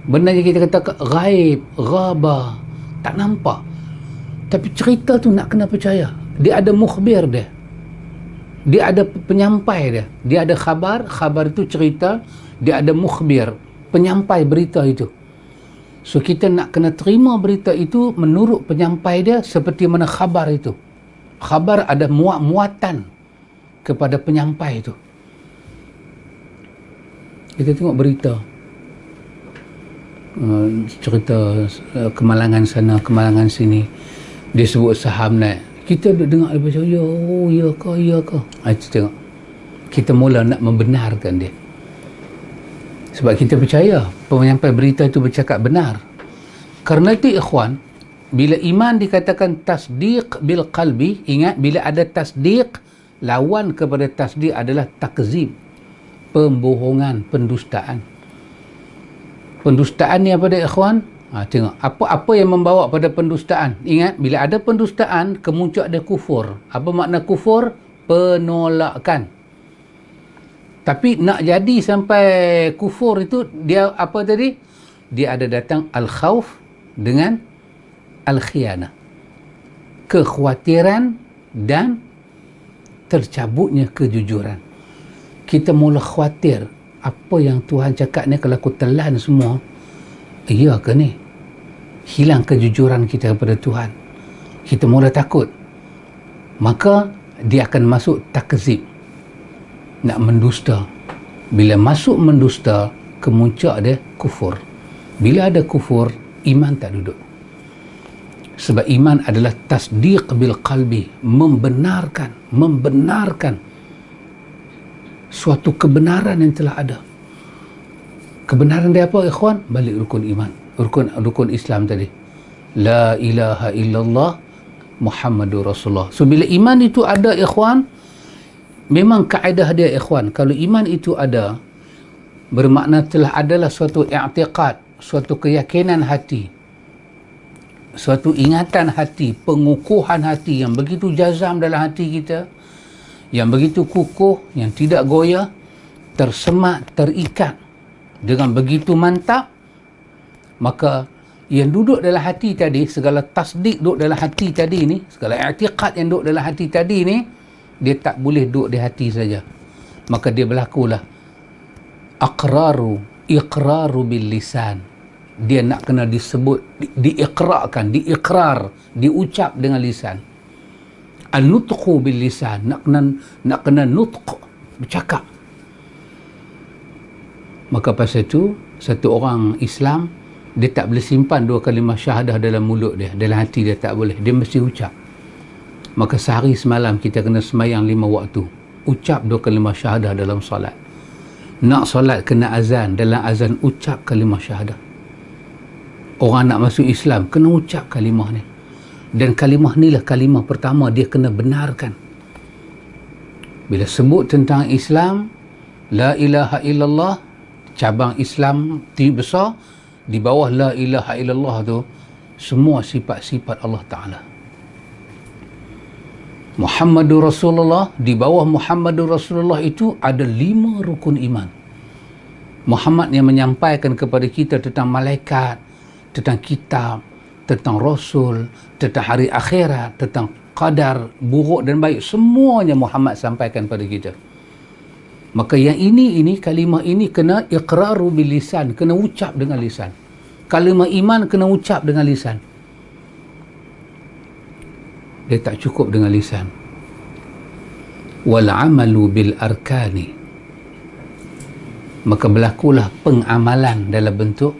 Benda yang kita kata ghaib, ghabah, tak nampak. Tapi cerita tu nak kena percaya. Dia ada mukhbir dia. Dia ada penyampai dia. Dia ada khabar, khabar itu cerita. Dia ada mukhbir, penyampai berita itu. So kita nak kena terima berita itu menurut penyampai dia, seperti mana khabar itu. Khabar ada muatan kepada penyampai itu. Kita tengok berita, cerita kemalangan sana, kemalangan sini, dia sebut saham naik. Kita duduk dengar, dia baca, ya kah, ya kah. Kita tengok, kita mula nak membenarkan dia. Sebab kita percaya penyampai berita itu bercakap benar. Karena itu ikhwan, bila iman dikatakan tasdiq bil qalbi, ingat, bila ada tasdiq, lawan kepada tasdiq adalah takzib, pembohongan, pendustaan. Pendustaan ni apa dia ikhwan? Tengok, apa yang membawa pada pendustaan? Ingat, bila ada pendustaan, kemuncak ada kufur. Apa makna kufur? Penolakan. Tapi nak jadi sampai kufur itu, dia apa tadi? Dia ada datang al-khawf dengan al-khianah. Kekhawatiran dan tercabutnya kejujuran. kita mula khawatir, apa yang Tuhan cakap ni kalau aku telan semua, iya ke ni? Hilang kejujuran kita kepada Tuhan. Kita mula takut. Maka dia akan masuk takzib, nak mendusta. Bila masuk mendusta, kemuncak dia kufur. Bila ada kufur, iman tak duduk. Sebab iman adalah tasdiq bil qalbi, membenarkan suatu kebenaran yang telah ada. Kebenaran dia apa, ikhwan? Balik rukun iman, rukun Islam tadi. La ilaha illallah Muhammadur Rasulullah. So bila iman itu ada, ikhwan, memang kaedah dia, ikhwan, kalau iman itu ada, bermakna telah adalah suatu i'tiqad, suatu keyakinan hati, suatu ingatan hati, pengukuhan hati yang begitu jazam dalam hati kita, yang begitu kukuh, yang tidak goyah, tersemak, terikat dengan begitu mantap. Maka yang duduk dalam hati tadi, segala tasdik duduk dalam hati tadi ni, segala i'tiqad yang duduk dalam hati tadi ni, dia tak boleh duduk di hati saja. Maka dia berlakulah iqraru bil lisan. Dia nak kena disebut, diikrarkan, diikrar, diucap dengan lisan. An-nutqu bil lisan, nak kena nutq, bercakap. Maka pasal itu, satu orang Islam, dia tak boleh simpan dua kalimah syahadah dalam mulut dia, dalam hati dia tak boleh, dia mesti ucap. Maka sehari semalam kita kena semayang 5 waktu, ucap dua kalimah syahadah dalam solat. Nak solat kena azan, dalam azan ucap kalimah syahadah. Orang nak masuk Islam kena ucap kalimah ni, dan kalimah ni lah kalimah pertama dia kena benarkan. Bila sebut tentang Islam, la ilaha illallah, cabang Islam besar, di bawah la ilaha illallah tu semua sifat-sifat Allah Ta'ala. Muhammadur Rasulullah, di bawah Muhammadur Rasulullah itu ada 5 rukun iman. Muhammad yang menyampaikan kepada kita tentang malaikat, tentang kitab, tentang Rasul, tentang hari akhirat, tentang qadar, buruk dan baik, semuanya Muhammad sampaikan pada kita. Maka yang ini kalimah ini kena iqraru bil lisan, kena ucap dengan lisan. Kalimah iman kena ucap dengan lisan. Dia tak cukup dengan lisan. Wal amalu bil arkani. Maka berlakulah pengamalan dalam bentuk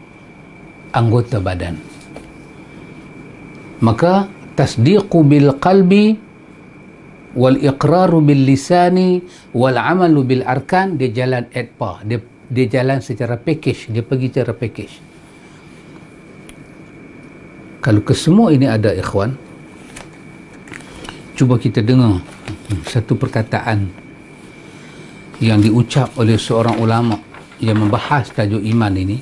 anggota badan. Maka tasdiqu bil qalbi wal iqraru bil lisani wal amalu bil arkan, dia jalan at par, dia jalan secara package, dia pergi secara package. Kalau kesemua ini ada, ikhwan, cuba kita dengar satu perkataan yang diucap oleh seorang ulama yang membahas tajuk iman ini,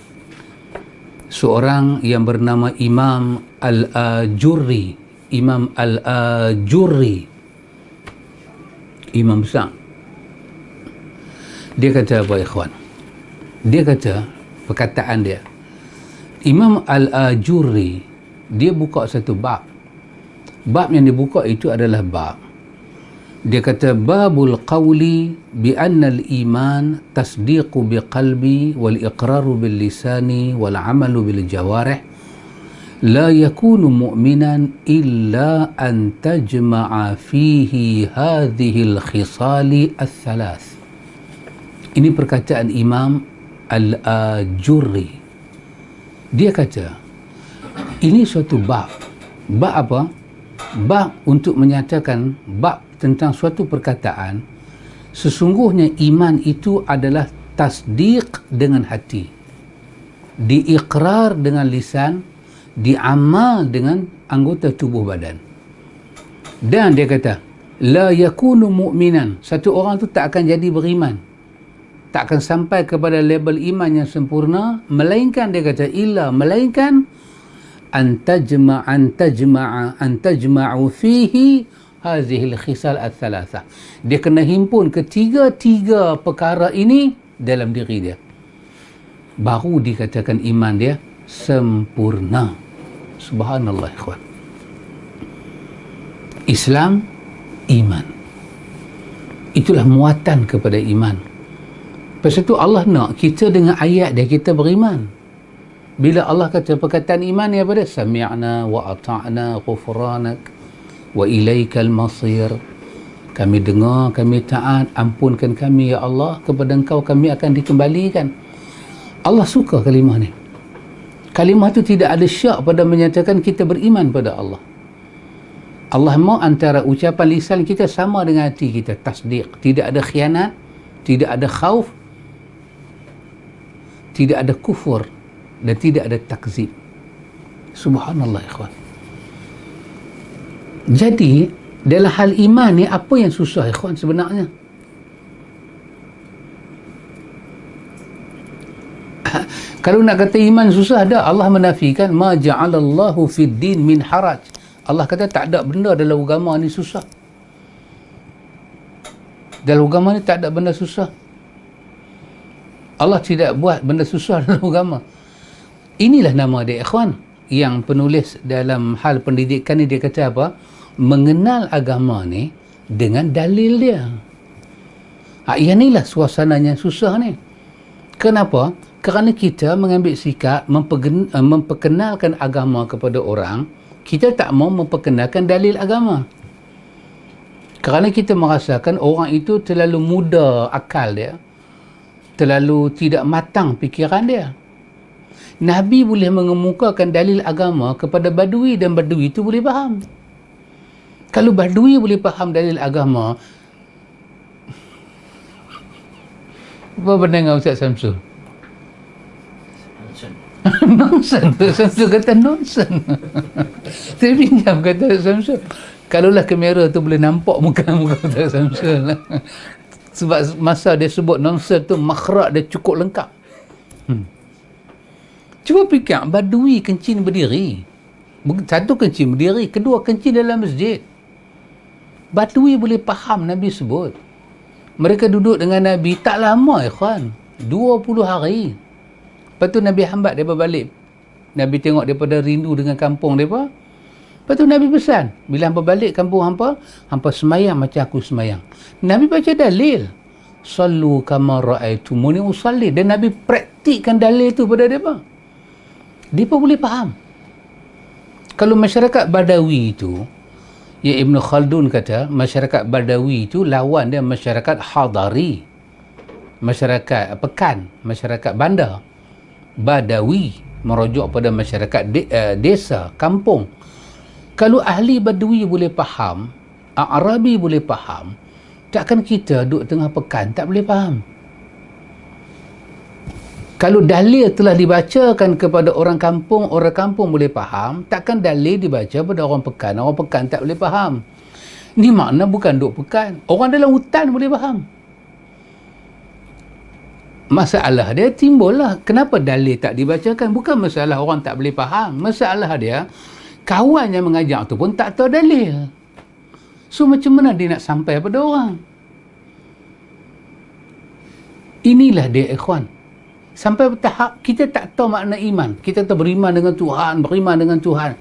seorang yang bernama Imam Al-Ajurri. Imam Al-Ajurri, imam besar. Dia kata apa, ikhwan? Dia kata, perkataan dia, Imam Al-Ajurri, dia buka satu bab. Bab yang dibuka itu adalah bab, dia kata, babul qawli bi anna al-iman tasdiqu bi qalbi wal iqraru bil lisani wal amalu bil jawarih la yakunu mu'minan illa an tajma'a fihi hadhihi al-khisali al-thalath. Ini perkataan Imam Al-Ajurri. Dia kata, ini suatu bab. Bab apa? Bab untuk menyatakan, bab tentang suatu perkataan, sesungguhnya iman itu adalah tasdiq dengan hati, diikrar dengan lisan, diamal dengan anggota tubuh badan. Dan dia kata, la yakunu mu'minan, satu orang tu tak akan jadi beriman, tak akan sampai kepada label iman yang sempurna, melainkan, dia kata, melainkan an tajma'u fihi hadhihi al-khisal al-thalatha. Dia kena himpun ketiga-tiga perkara ini dalam diri dia, baru dikatakan iman dia sempurna. Subhanallah, ikhwan. Islam, iman, itulah muatan kepada iman. Lepas itu Allah nak kita dengan ayat dia kita beriman. Bila Allah kata perkataan iman ni apa dia? Sami'na wa ata'na ghufranak wa ilaikal masir. Kami dengar, kami taat, ampunkan kami ya Allah, kepada Engkau kami akan dikembalikan. Allah suka kalimah ni. Kalimah tu tidak ada syak pada menyatakan kita beriman pada Allah. Allah mau antara ucapan lisan kita sama dengan hati kita, tasdiq. Tidak ada khianat, tidak ada khauf, tidak ada kufur, dan tidak ada takzib. Subhanallah ikhwan. Jadi dalam hal iman ni apa yang susah ikhwan sebenarnya? Kalau nak kata iman susah, ada Allah menafikan ma ja'alallahu fid din min haraj. Allah kata tak ada benda dalam agama ni susah. Dalam agama ni tak ada benda susah. Allah tidak buat benda susah dalam agama. Inilah nama dia ikhwan, yang penulis dalam hal pendidikan ni dia kata apa? Mengenal agama ni dengan dalil dia. Yang inilah suasananya susah ni. Kenapa? Kerana kita mengambil sikap memperkenalkan agama kepada orang, kita tak mau memperkenalkan dalil agama. Kerana kita merasakan orang itu terlalu muda akal dia, terlalu tidak matang fikiran dia. Nabi boleh mengemukakan dalil agama kepada Badui dan Badui itu boleh faham. Kalau Badui boleh faham dalil agama, apa pendengar Ustaz Samsul? Nonsen. Samsul kata nonsen. Saya pinjam kata Samsul. Kalaulah kamera tu boleh nampak muka Ustaz Samsul. Sebab masa dia sebut nonsen tu, makhraj dia cukup lengkap. Cuba fikir, Badui kencing berdiri. Satu kencing berdiri, kedua kencing dalam masjid. Badui boleh faham Nabi sebut. Mereka duduk dengan Nabi tak lama ikhwan, 20 hari. Lepas tu Nabi hambat mereka balik. Nabi tengok daripada rindu dengan kampung mereka. Lepas tu Nabi pesan, bila hampa balik kampung hampa, hampa semayang macam aku semayang. Nabi baca dalil, sallu kama ra'aitumuni usalli. Dan Nabi praktikkan dalil tu pada mereka. Mereka boleh faham. Kalau masyarakat Badawi itu, ya Ibn Khaldun kata, masyarakat Badawi itu lawan dia masyarakat Hadari. Masyarakat pekan, masyarakat bandar. Badawi merujuk pada masyarakat desa, kampung. Kalau ahli Badui boleh faham, Arabi boleh faham, takkan kita duduk tengah pekan tak boleh faham. Kalau dalil telah dibacakan kepada orang kampung boleh faham, takkan dalil dibaca pada orang pekan tak boleh faham. Ni makna bukan duduk pekan, orang dalam hutan boleh faham. Masalah dia timbullah, kenapa dalil tak dibacakan? Bukan masalah orang tak boleh faham, masalah dia kawan yang mengajar tu pun tak tahu dalil. So macam mana dia nak sampai pada orang? Inilah dia ikhwan. Sampai tahap kita tak tahu makna iman. Kita tahu beriman dengan Tuhan.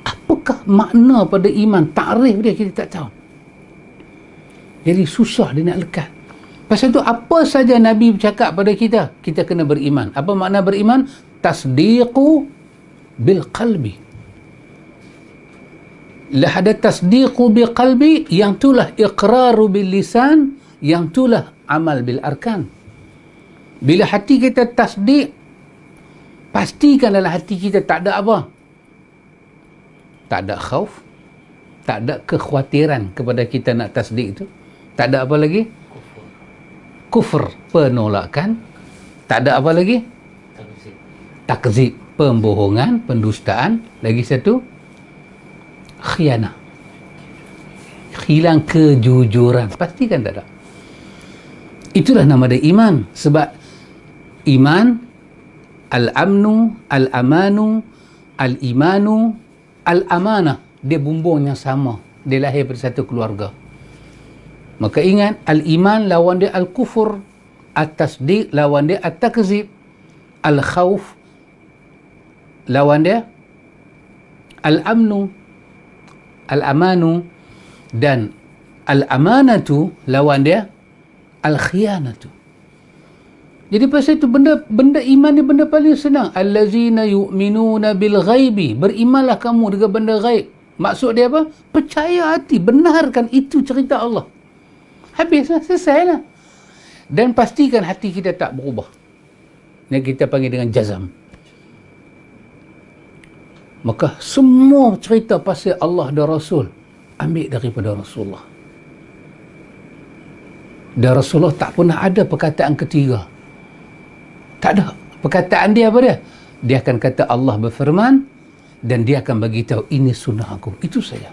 Apakah makna pada iman? Takrif dia kita tak tahu. Jadi susah dia nak lekat. Pasal tu apa saja Nabi bercakap pada kita, kita kena beriman. Apa makna beriman? Tasdiqu bil qalbi. Lah ada tasdiqu bil qalbi, yang itulah iqraru bil lisan, yang itulah amal bil arkan. Bila hati kita tasdiq, pastikan dalam hati kita tak ada apa? Tak ada khauf, tak ada kekhawatiran kepada kita nak tasdiq itu. Tak ada apa lagi? Kufur, penolakan. Tak ada apa lagi? Takzib, pembohongan, pendustaan. Lagi satu, khianah, hilang kejujuran. Pastikan tak ada. Itulah nama dia iman. Sebab iman, al-amnu, al-amanu, al-imanu, al-amanah, dia bumbung yang sama. Dia lahir pada satu keluarga. Maka ingat, al-iman lawan dia al-kufur, at-tasdiq lawan dia at-takzib, al-khawf lawan dia al-amnu, al-amanu, dan al-amanatu lawan dia al-khiyanatu. Jadi pasal itu benda iman ni benda paling senang. Allazina yu'minuna bil ghaibi. Berimanlah kamu dengan benda ghaib. Maksud dia apa? Percaya hati, benarkan itu cerita Allah. Habislah, selesailah. Dan pastikan hati kita tak berubah. Yang kita panggil dengan jazam. Maka semua cerita pasal Allah dan Rasul ambil daripada Rasulullah. Dan Rasulullah tak pernah ada perkataan ketiga. Tak ada. Perkataan dia apa dia? Dia akan kata Allah berfirman dan dia akan bagi tahu ini sunnah aku. Itu saja.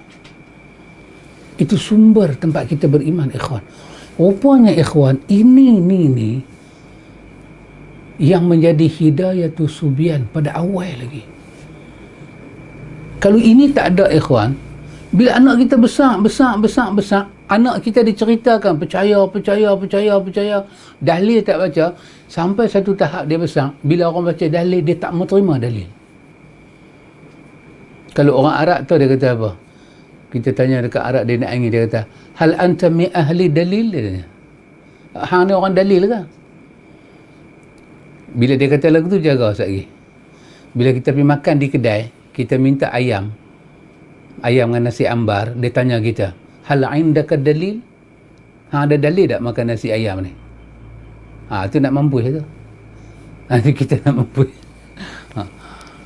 Itu sumber tempat kita beriman, ikhwan. Rupanya ikhwan, ini yang menjadi hidayatul subyan pada awal lagi. Kalau ini tak ada, ikhwan, bila anak kita besar, anak kita diceritakan percaya, dalil tak baca, sampai satu tahap dia besar, bila orang baca dalil, dia tak mau terima dalil. Kalau orang Arab tu dia kata apa? Kita tanya dekat Arab, dia nak angin, dia kata, hal anta mi ahli dalil? Dia tanya. Hang ni orang dalil ke? Bila dia kata lagu tu, jaga sekejap lagi. Bila kita pergi makan di kedai, kita minta ayam dengan nasi ambar, dia tanya kita, hal indaka dalil? Ada dalil tak makan nasi ayam ni? Tu nak mampu tu. Nanti kita nak mampu.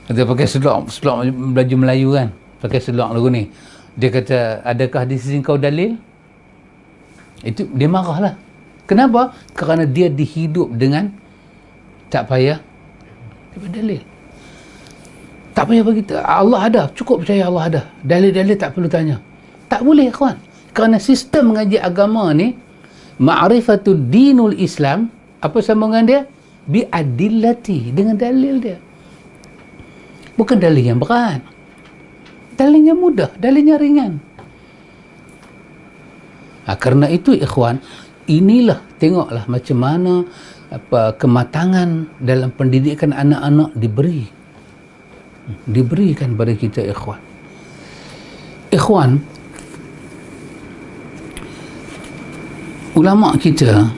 Dia pakai selok baju Melayu kan, pakai selok lagu ni. Dia kata, adakah di sisi kau dalil? Itu dia marahlah. Kenapa? Kerana dia dihidup dengan tak payah dalil. Tak payah bagi Allah ada, cukup percaya Allah ada. Dalil-dalil tak perlu tanya. Tak boleh, kawan. Kerana sistem mengaji agama ni, ma'rifatud dinul Islam, apa sambungan dia? Bi'adillati, dengan dalil dia. Bukan dalil yang berat. Dalilnya mudah, dalilnya ringan. Kerana itu, ikhwan, inilah, tengoklah macam mana kematangan dalam pendidikan anak-anak diberikan pada kita, ikhwan. Ulama kita,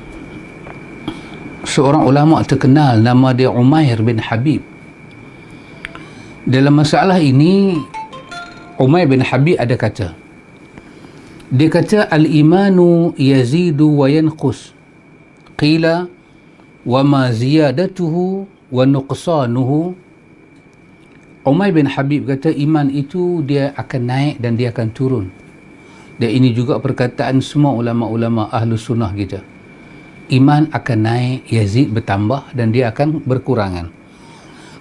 seorang ulama terkenal nama dia Umair bin Habib. Dalam masalah ini, Umair bin Habib ada kata, dia kata, al-imanu yazidu wa yanqus, qila wa ma ziyadatuhu wa nuqsanuhu. Umair bin Habib kata, iman itu dia akan naik dan dia akan turun. Dan ini juga perkataan semua ulama-ulama ahlu sunnah kita. Iman akan naik, yazid, bertambah, dan dia akan berkurangan.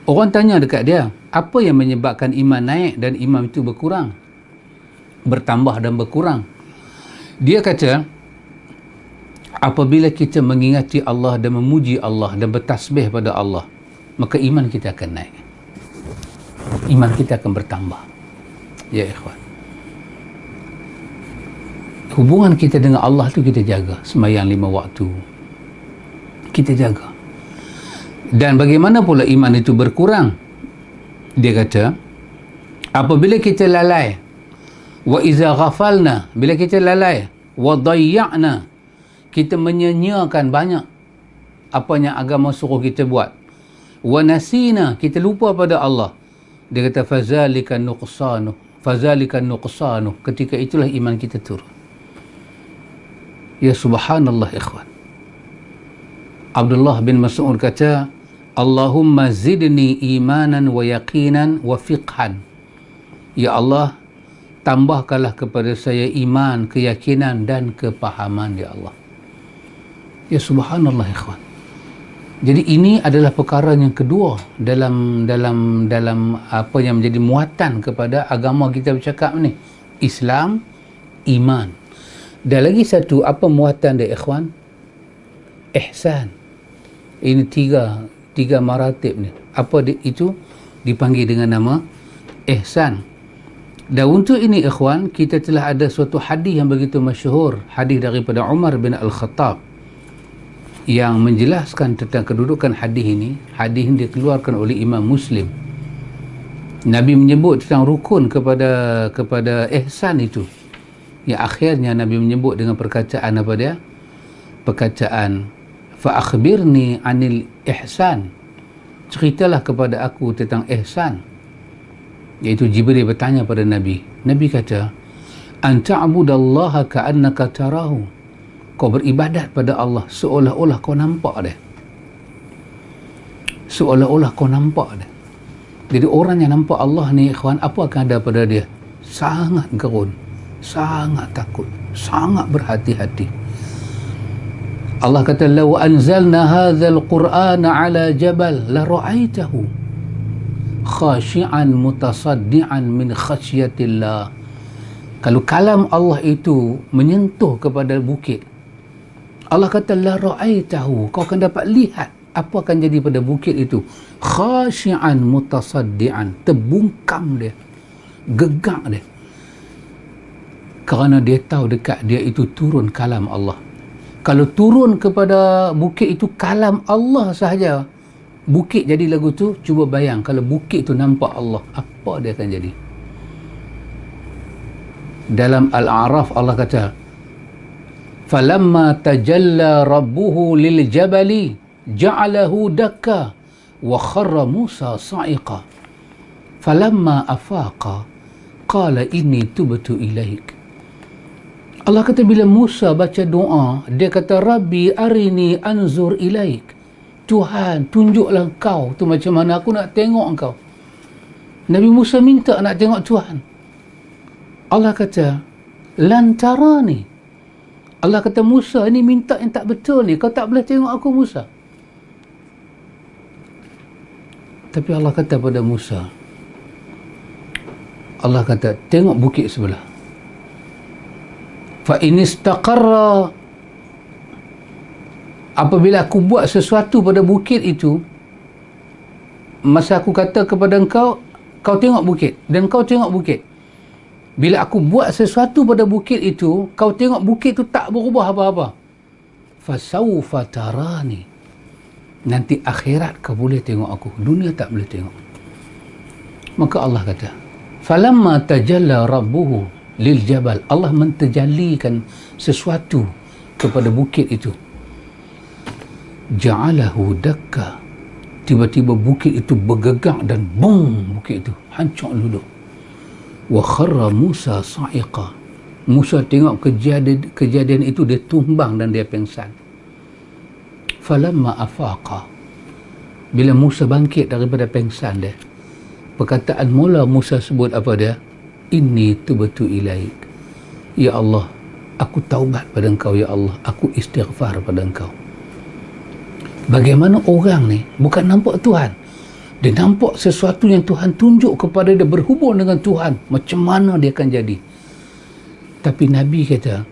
Orang tanya dekat dia, apa yang menyebabkan iman naik dan iman itu berkurang? Bertambah dan berkurang. Dia kata, apabila kita mengingati Allah dan memuji Allah dan bertasbih pada Allah, maka iman kita akan naik. Iman kita akan bertambah. Ya ikhwan, hubungan kita dengan Allah tu kita jaga. Sembahyang 5 waktu kita jaga. Dan bagaimana pula iman itu berkurang? Dia kata, apabila kita lalai, wa iza ghafalna, bila kita lalai, wa dayya'na, kita menyia-nyiakan banyak apa yang agama suruh kita buat, wa nasina, kita lupa pada Allah. Dia kata, fazalika nuqsanu, ketika itulah iman kita turun. Ya subhanallah, ikhwan. Abdullah bin Mas'ud kata, Allahumma zidni imanan wa yaqinan wa fiqhan. Ya Allah, tambahkanlah kepada saya iman, keyakinan dan kepahaman, ya Allah. Ya subhanallah, ikhwan. Jadi ini adalah perkara yang kedua dalam apa yang menjadi muatan kepada agama kita bercakap ni. Islam, iman. Dan lagi satu, apa muatan dia, ikhwan? Ihsan. Ini tiga maratib ni. Apa itu? Dipanggil dengan nama ihsan. Dan untuk ini, ikhwan, kita telah ada suatu hadis yang begitu masyhur, hadis daripada Umar bin Al-Khattab, yang menjelaskan tentang kedudukan hadis ini. Hadis ini dikeluarkan oleh Imam Muslim. Nabi menyebut tentang rukun kepada ihsan itu. Yang akhirnya Nabi menyebut dengan perkataan apa dia? Perkataan fa akhbirni anil ihsan, ceritalah kepada aku tentang ihsan. Iaitu Jibril bertanya pada Nabi. Nabi kata, an ta'budallaha ka'annaka tarahu, kau beribadat pada Allah seolah-olah kau nampak dia. Seolah-olah kau nampak dia. Jadi orang yang nampak Allah ni, ikhwan, apa akan ada pada dia? Sangat gerun, sangat takut, sangat berhati-hati. Allah kata, law anzalna hadzal qur'ana ala jabal la ra'aitahu khashi'an mutasaddian min khasyatillah. Kalau kalam Allah itu menyentuh kepada bukit, Allah kata la ra'aitahu, kau akan dapat lihat apa akan jadi pada bukit itu. Khashi'an mutasaddian, terbungkam dia, gegak dia, kerana dia tahu dekat dia itu turun kalam Allah. Kalau turun kepada bukit itu kalam Allah sahaja, bukit jadi lagu tu, cuba bayang kalau bukit tu nampak Allah, apa dia akan jadi? Dalam Al-A'raf Allah kata, falamma tajalla rabbuhu lil jabali ja'alahu dakka wa kharra Musa sa'iqa falamma afaqa qala inni tubtu ilaik. Allah kata bila Musa baca doa, dia kata, Rabbi arini anzur ilaik, Tuhan tunjuklah kau tu macam mana aku nak tengok engkau. Nabi Musa minta nak tengok Tuhan. Allah kata lantarani, Allah kata Musa ini minta yang tak betul ni, kau tak boleh tengok aku Musa. Tapi Allah kata pada Musa, Allah kata tengok bukit sebelah, fa in istaqarra, apabila aku buat sesuatu pada bukit itu, masa aku kata kepada engkau, kau tengok bukit, dan kau tengok bukit. Bila aku buat sesuatu pada bukit itu, kau tengok bukit itu tak berubah apa-apa, fasawfa tarani, nanti akhirat kau boleh tengok aku, dunia tak boleh tengok. Maka Allah kata, falamma tajalla rabbuhu lil jabal, Allah menterjalikan sesuatu kepada bukit itu, ja'alahu dakka, tiba-tiba bukit itu bergegak dan boom, bukit itu hancur luluh. Wa kharra Musa sa'iqa, Musa tengok kejadian itu, dia tumbang dan dia pingsan. Falamma afaqa, bila Musa bangkit daripada pingsan dia, perkataan mula Musa sebut apa dia? Inni tubtu ilaik, ya Allah, aku taubat pada engkau, ya Allah, aku istighfar pada engkau. Bagaimana orang ni bukan nampak Tuhan, dia nampak sesuatu yang Tuhan tunjuk kepada dia, berhubung dengan Tuhan, macam mana dia akan jadi. Tapi Nabi kata,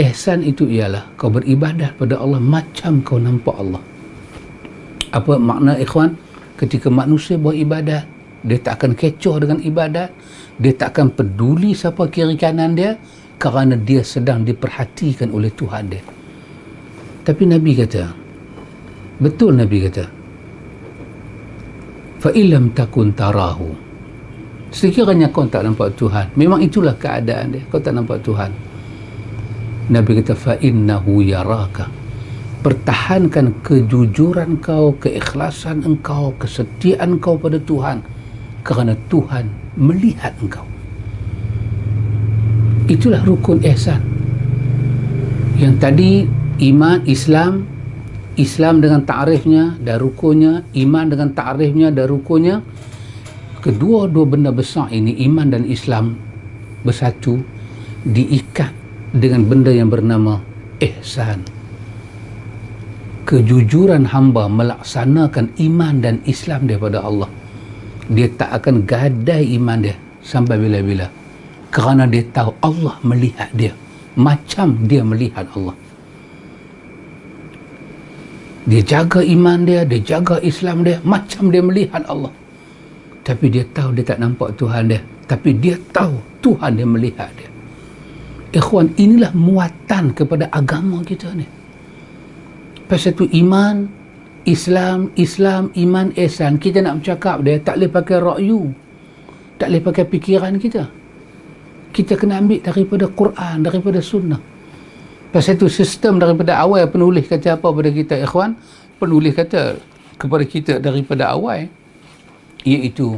ihsan itu ialah kau beribadat pada Allah macam kau nampak Allah. Apa makna, ikhwan? Ketika manusia beribadat, dia tak akan kecoh dengan ibadat, dia tak akan peduli siapa kiri kanan dia, kerana dia sedang diperhatikan oleh Tuhan dia. Tapi Nabi kata, betul Nabi kata, fa illam takun tarahu, sekiranya kau tak nampak Tuhan, memang itulah keadaan dia, kau tak nampak Tuhan. Nabi kata, fa innahu yaraka, pertahankan kejujuran kau, keikhlasan engkau, kesetiaan kau pada Tuhan, kerana Tuhan melihat engkau. Itulah rukun ihsan. Yang tadi iman, Islam dengan ta'rifnya dan rukunnya, iman dengan ta'rifnya dan rukunnya. Kedua-dua benda besar ini, iman dan Islam, bersatu, diikat dengan benda yang bernama ihsan. Kejujuran hamba melaksanakan iman dan Islam daripada Allah. Dia tak akan gadai iman dia sampai bila-bila, kerana dia tahu Allah melihat dia macam dia melihat Allah. Dia jaga iman dia, dia jaga Islam dia macam dia melihat Allah. Tapi dia tahu dia tak nampak Tuhan dia, tapi dia tahu Tuhan dia melihat dia. Ikhwan, inilah muatan kepada agama kita ni. Pasal tu iman, Islam, iman, ihsan, kita nak bercakap dia tak boleh pakai ra'yu, tak boleh pakai fikiran kita. Kita kena ambil daripada Quran, daripada sunnah. Pasal itu sistem daripada awal penulis kata apa pada kita ikhwan? Penulis kata kepada kita daripada awal, iaitu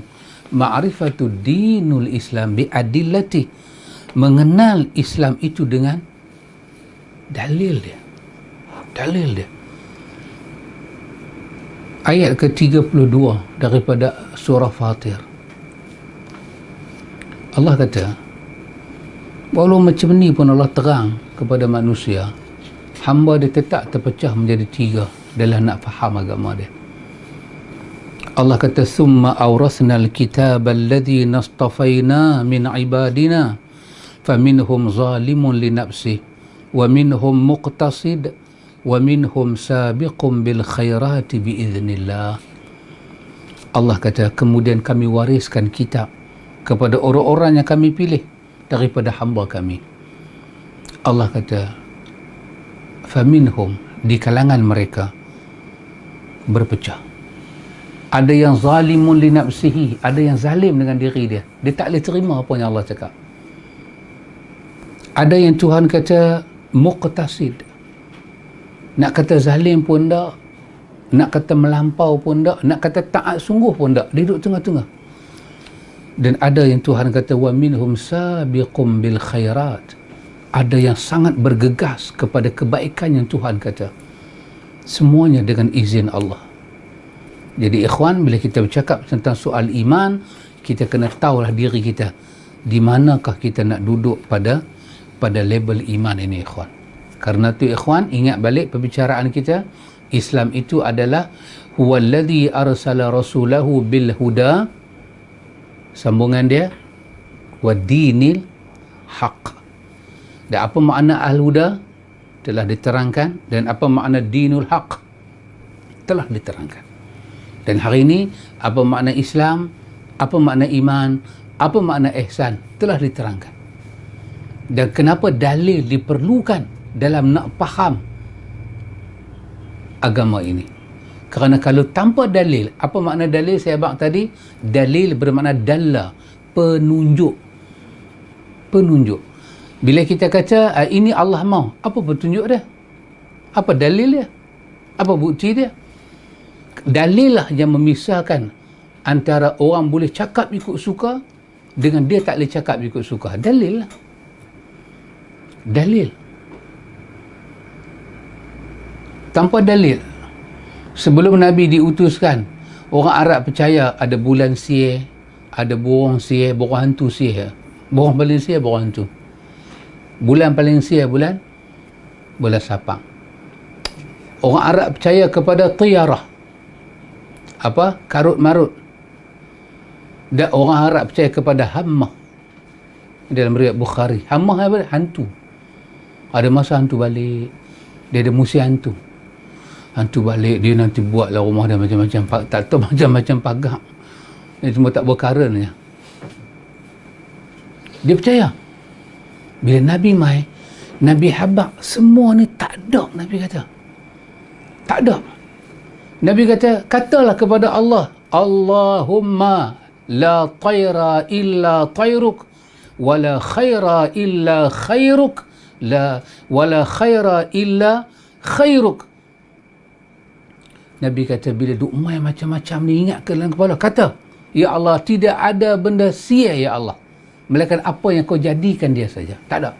ma'rifatud dinul Islam bi adillati, mengenal Islam itu dengan dalil dia. Ayat ke-32 daripada surah Fatir. Allah kata, walau macam ni pun Allah terang kepada manusia, hamba dia tetap terpecah menjadi 3 dalam nak faham agama dia. Allah kata, summa awrasna al-kitaba alladhi nastafaina min ibadina faminhum zalimun li nafsihi wa minhum muqtasid wa minhum sabiqun bil khairati biiznillah. Allah kata, kemudian kami wariskan kitab kepada orang-orang yang kami pilih daripada hamba kami. Allah kata, faminhum, di kalangan mereka berpecah. Ada yang zalimun li nafsihi, ada yang zalim dengan diri dia. Dia tak boleh terima apa yang Allah cakap. Ada yang Tuhan kata muqtasid. Nak kata zalim pun tak, nak kata melampau pun tak, nak kata taat sungguh pun tak. Dia duduk tengah-tengah. Dan ada yang Tuhan kata wa minhum sabiqum bil khairat. Ada yang sangat bergegas kepada kebaikan yang Tuhan kata. Semuanya dengan izin Allah. Jadi ikhwan, bila kita bercakap tentang soal iman, kita kena tahulah diri kita, di manakah kita nak duduk pada level iman ini ikhwan. Karena tu ikhwan, ingat balik perbicaraan kita, Islam itu adalah huwallazi arsala rasulahu bil huda, sambungan dia, wa dinil haq. Dan apa makna al-huda telah diterangkan, dan apa makna dinul haq telah diterangkan. Dan hari ini apa makna Islam, apa makna iman, apa makna ihsan telah diterangkan. Dan kenapa dalil diperlukan dalam nak faham agama ini? Kerana kalau tanpa dalil, apa makna dalil saya abang tadi? Dalil bermakna dalla, penunjuk. Bila kita kata ini Allah mau, apa petunjuk dia? Apa dalil dia? Apa bukti dia? Dalil lah yang memisahkan antara orang boleh cakap ikut suka dengan dia tak boleh cakap ikut suka. Dalil lah. Dalil. Tanpa dalil, sebelum Nabi diutuskan, orang Arab percaya ada bulan sihir, ada burung sihir, burung hantu sihir. Burung paling sihir, burung hantu. Bulan paling sihir, bulan Sapang. Orang Arab percaya kepada tiyarah, apa? Karut marut. Dan orang Arab percaya kepada hammah. Dalam riwayat Bukhari, hammah apa? Hantu. Ada masa hantu balik, dia ada musim hantu. Hantu balik, dia nanti buatlah rumah dia macam-macam, tak tahu macam-macam pagar. Dia cuma tak berkarannya. Dia percaya. Bila Nabi mai, Nabi habaq, semua ni tak ada, Nabi kata. Tak ada. Nabi kata, katalah kepada Allah, Allahumma la tayra illa tayruk, wala khaira illa khairuk, wala khaira illa khairuk. Nabi kata, bila duk main macam-macam ni, ingat ke dalam kepala, kata, ya Allah, tidak ada benda sia ya Allah, melainkan apa yang kau jadikan dia saja. Tak ada.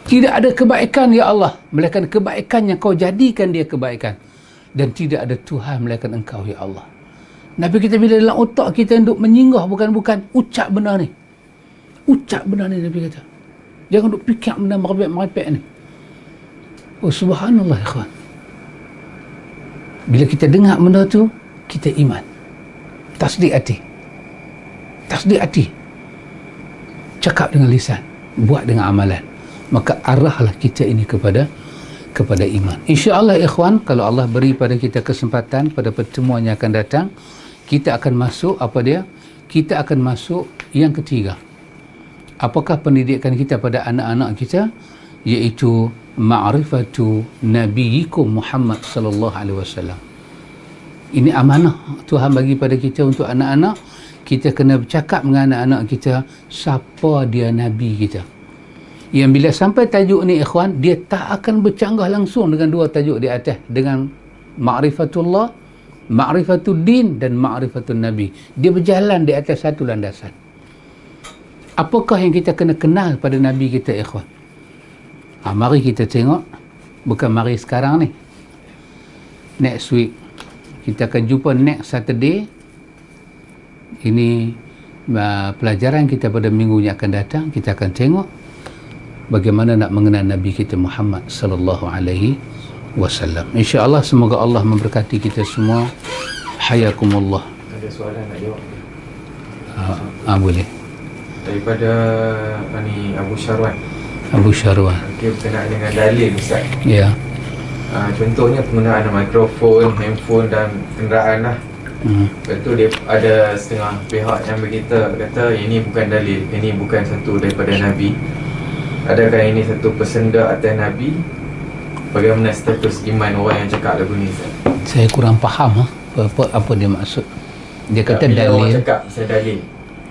Tidak ada kebaikan ya Allah, melainkan kebaikan yang kau jadikan dia kebaikan. Dan tidak ada Tuhan melainkan engkau ya Allah. Nabi kita, bila dalam otak kita duk menyinggah bukan-bukan, ucap benda ni. Ucap benda ni, Nabi kata. Jangan duk fikir benda merepek-merepek ni. Oh subhanallah ikhwan. Bila kita dengar benda tu, kita iman. Tasdik hati. Tasdik hati. Cakap dengan lisan, buat dengan amalan. Maka arahlah kita ini kepada iman. InsyaAllah ikhwan, kalau Allah beri pada kita kesempatan pada pertemuan yang akan datang, kita akan masuk apa dia? Kita akan masuk yang ketiga. Apakah pendidikan kita pada anak-anak kita? Iaitu ma'rifatu nabiyikum Muhammad sallallahu alaihi wasallam. Ini amanah Tuhan bagi pada kita untuk anak-anak. Kita kena bercakap dengan anak-anak kita, siapa dia Nabi kita. Yang bila sampai tajuk ni ikhwan, dia tak akan bercanggah langsung dengan dua tajuk di atas, dengan ma'rifatullah, ma'rifatul din dan ma'rifatul nabi. Dia berjalan di atas satu landasan. Apakah yang kita kena kenal pada nabi kita ikhwan? Mari kita tengok, bukan mari sekarang ni, next week kita akan jumpa, next Saturday ini pelajaran kita pada minggu yang akan datang. Kita akan tengok bagaimana nak mengenal Nabi kita Muhammad sallallahu alaihi wasallam. Insya-Allah, semoga Allah memberkati kita semua. Hayakumullah. Ada soalan nak jawab? Boleh. Daripada ni Abu Syarwan. Abu Syarwan. Okey, berkenaan dengan dalil Ustaz. Ya. Contohnya penggunaan mikrofon, handphone dan kenderaan lah. Lepas tu dia ada setengah pihak yang berkata, kata ini bukan dalil, ini bukan satu daripada Nabi. Adakah ini satu pesenda atas Nabi? Bagaimana status iman orang yang cakap lagu ni Ustaz? Saya kurang faham apa dia maksud. Dia kata bila dalil. orang cakap pasal dalil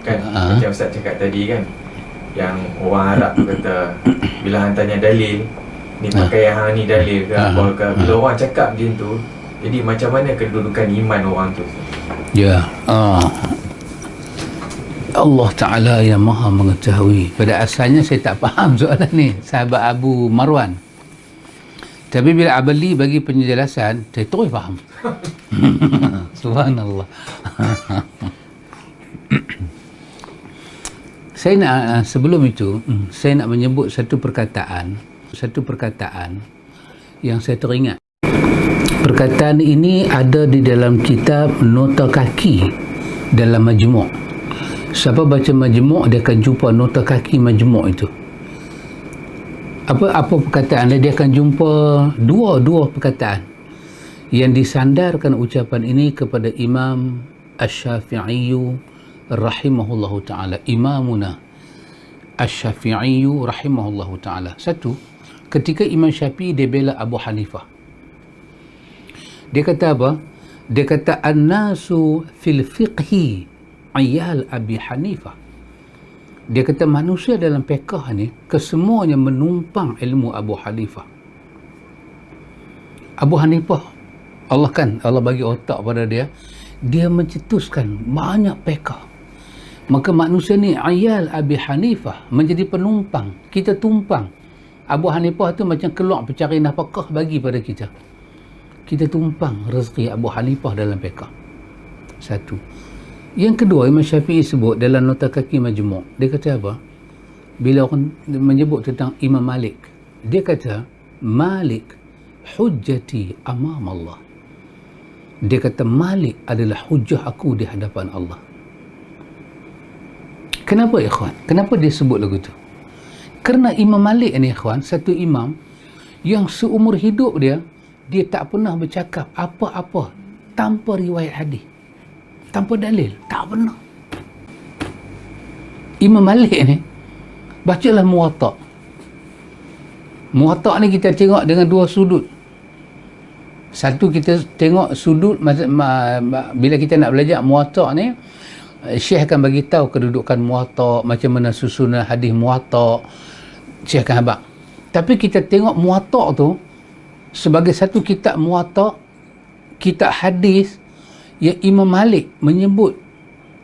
kan, macam Ustaz cakap tadi kan, yang orang Arab tu kata bila hang tanya dalil, ni pakai yang hang ni dalil ke apa ke. Bila orang cakap macam tu, jadi macam mana kedudukan iman orang tu? Ya. Allah Ta'ala yang maha mengetahui. Pada asalnya saya tak faham soalan ni, sahabat Abu Marwan. Tapi bila Abali bagi penjelasan, saya terus faham. Subhanallah. Saya nak, sebelum itu, saya nak menyebut satu perkataan yang saya teringat. Perkataan ini ada di dalam kitab Nota Kaki dalam Majmu'. Siapa baca Majmu', dia akan jumpa nota kaki Majmu' itu. Apa perkataan dia akan jumpa dua perkataan yang disandarkan ucapan ini kepada Imam Asy-Syafi'i rahimahullahu ta'ala. Imamuna Asy-Syafi'i rahimahullahu ta'ala. Satu, ketika Imam Syafi'i dia bela Abu Hanifah, dia kata apa? Dia kata an-nasu fil fiqhi ayal Abi Hanifah. Dia kata manusia dalam fiqh ni kesemuanya menumpang ilmu Abu Hanifah. Abu Hanifah, Allah bagi otak pada dia, dia mencetuskan banyak fiqh. Maka manusia ni ayal Abi Hanifah, menjadi penumpang. Kita tumpang. Abu Hanifah tu macam keluar pencari nafkah bagi pada kita. Kita tumpang rezeki Abu Hanifah dalam fiqh. Satu. Yang kedua, Imam Syafi'i sebut dalam nota kaki Majmu', dia kata apa? Bila orang menyebut tentang Imam Malik, dia kata Malik hujjati amam Allah. Dia kata Malik adalah hujjah aku di hadapan Allah. Kenapa ikhwan? Kenapa dia sebut lagu tu? Kerana Imam Malik ni ikhwan, satu imam yang seumur hidup dia tak pernah bercakap apa-apa tanpa riwayat hadis, tanpa dalil, tak pernah. Imam Malik ni, bacalah Muwatta'. Muwatta' ni kita tengok dengan dua sudut. Satu, kita tengok sudut bila kita nak belajar Muwatta' ni, Syekh akan bagi tahu kedudukan Muwatta', macam mana susunan hadis Muwatta', Syekh akan habaq. Tapi kita tengok Muwatta' tu sebagai satu kitab Muwatta', kitab hadis yang Imam Malik menyebut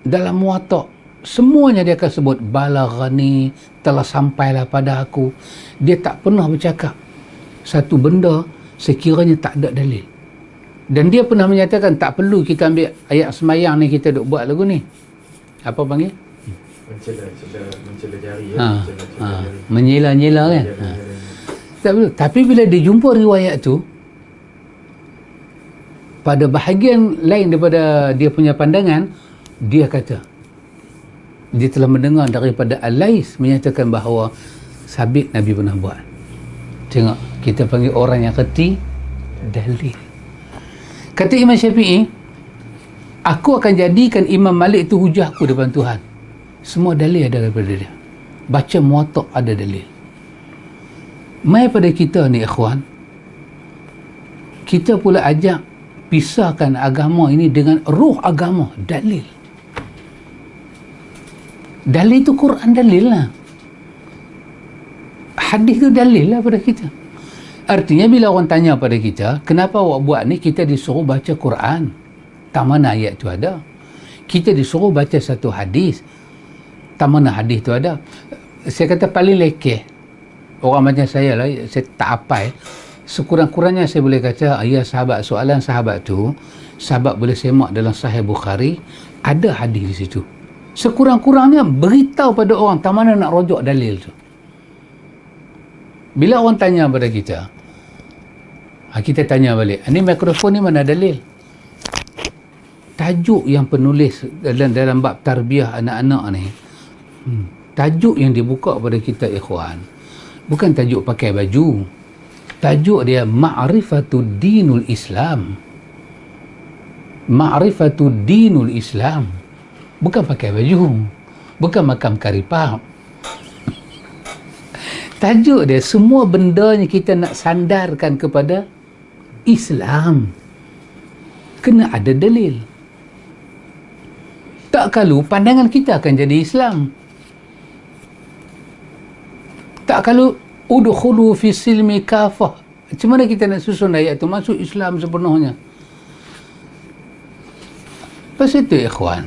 dalam Muwatta', semuanya dia akan sebut balaghani, telah sampailah pada aku. Dia tak pernah bercakap satu benda sekiranya tak ada dalil. Dan dia pernah menyatakan tak perlu kita ambil ayat semayang ni kita duk buat lagu ni. Apa panggil? Mencela jari ya. Menyela-nyela kan. Tak perlu. Tapi bila dia jumpa riwayat tu, pada bahagian lain daripada dia punya pandangan, dia kata dia telah mendengar daripada Al-Lais menyatakan bahawa sabit Nabi pernah buat. Tengok, kita panggil orang yang reti dalil. Kata Imam Syafi'i, aku akan jadikan Imam Malik itu hujah aku depan Tuhan. Semua dalil ada daripada dia. Baca Muwatta' ada dalil. Mai pada kita ni ikhwan, kita pula ajak pisahkan agama ini dengan ruh agama, dalil. Dalil itu Quran dalil lah. Hadis tu dalil lah pada kita. Artinya bila orang tanya pada kita, kenapa awak buat ni, kita disuruh baca Quran. Tak mana ayat tu ada. Kita disuruh baca satu hadis. Tak mana hadis tu ada. Saya kata paling lekeh. Orang macam saya lah, saya tak hafal. Sekurang-kurangnya saya boleh kata, ya sahabat, soalan sahabat tu, sahabat boleh semak dalam Sahih Bukhari, ada hadis di situ. Sekurang-kurangnya beritahu pada orang, tak mana nak rujuk dalil tu. Bila orang tanya pada kita tanya balik, ni mikrofon ni mana dalil? Tajuk yang penulis dalam bab tarbiyah anak-anak ni, tajuk yang dibuka pada kita ikhwan, bukan tajuk pakai baju. Tajuk dia Ma'rifatud Dinul Islam. Ma'rifatud Dinul Islam. Bukan pakai baju, bukan makam karipap. Tajuk dia, semua bendanya kita nak sandarkan kepada Islam. Kena ada dalil. Tak kalau pandangan kita akan jadi Islam. Tak kalau udkhulu fi silmi kafah. Macam mana kita nak susun ayat tu masuk Islam sepenuhnya? Pasal itu ikhwan,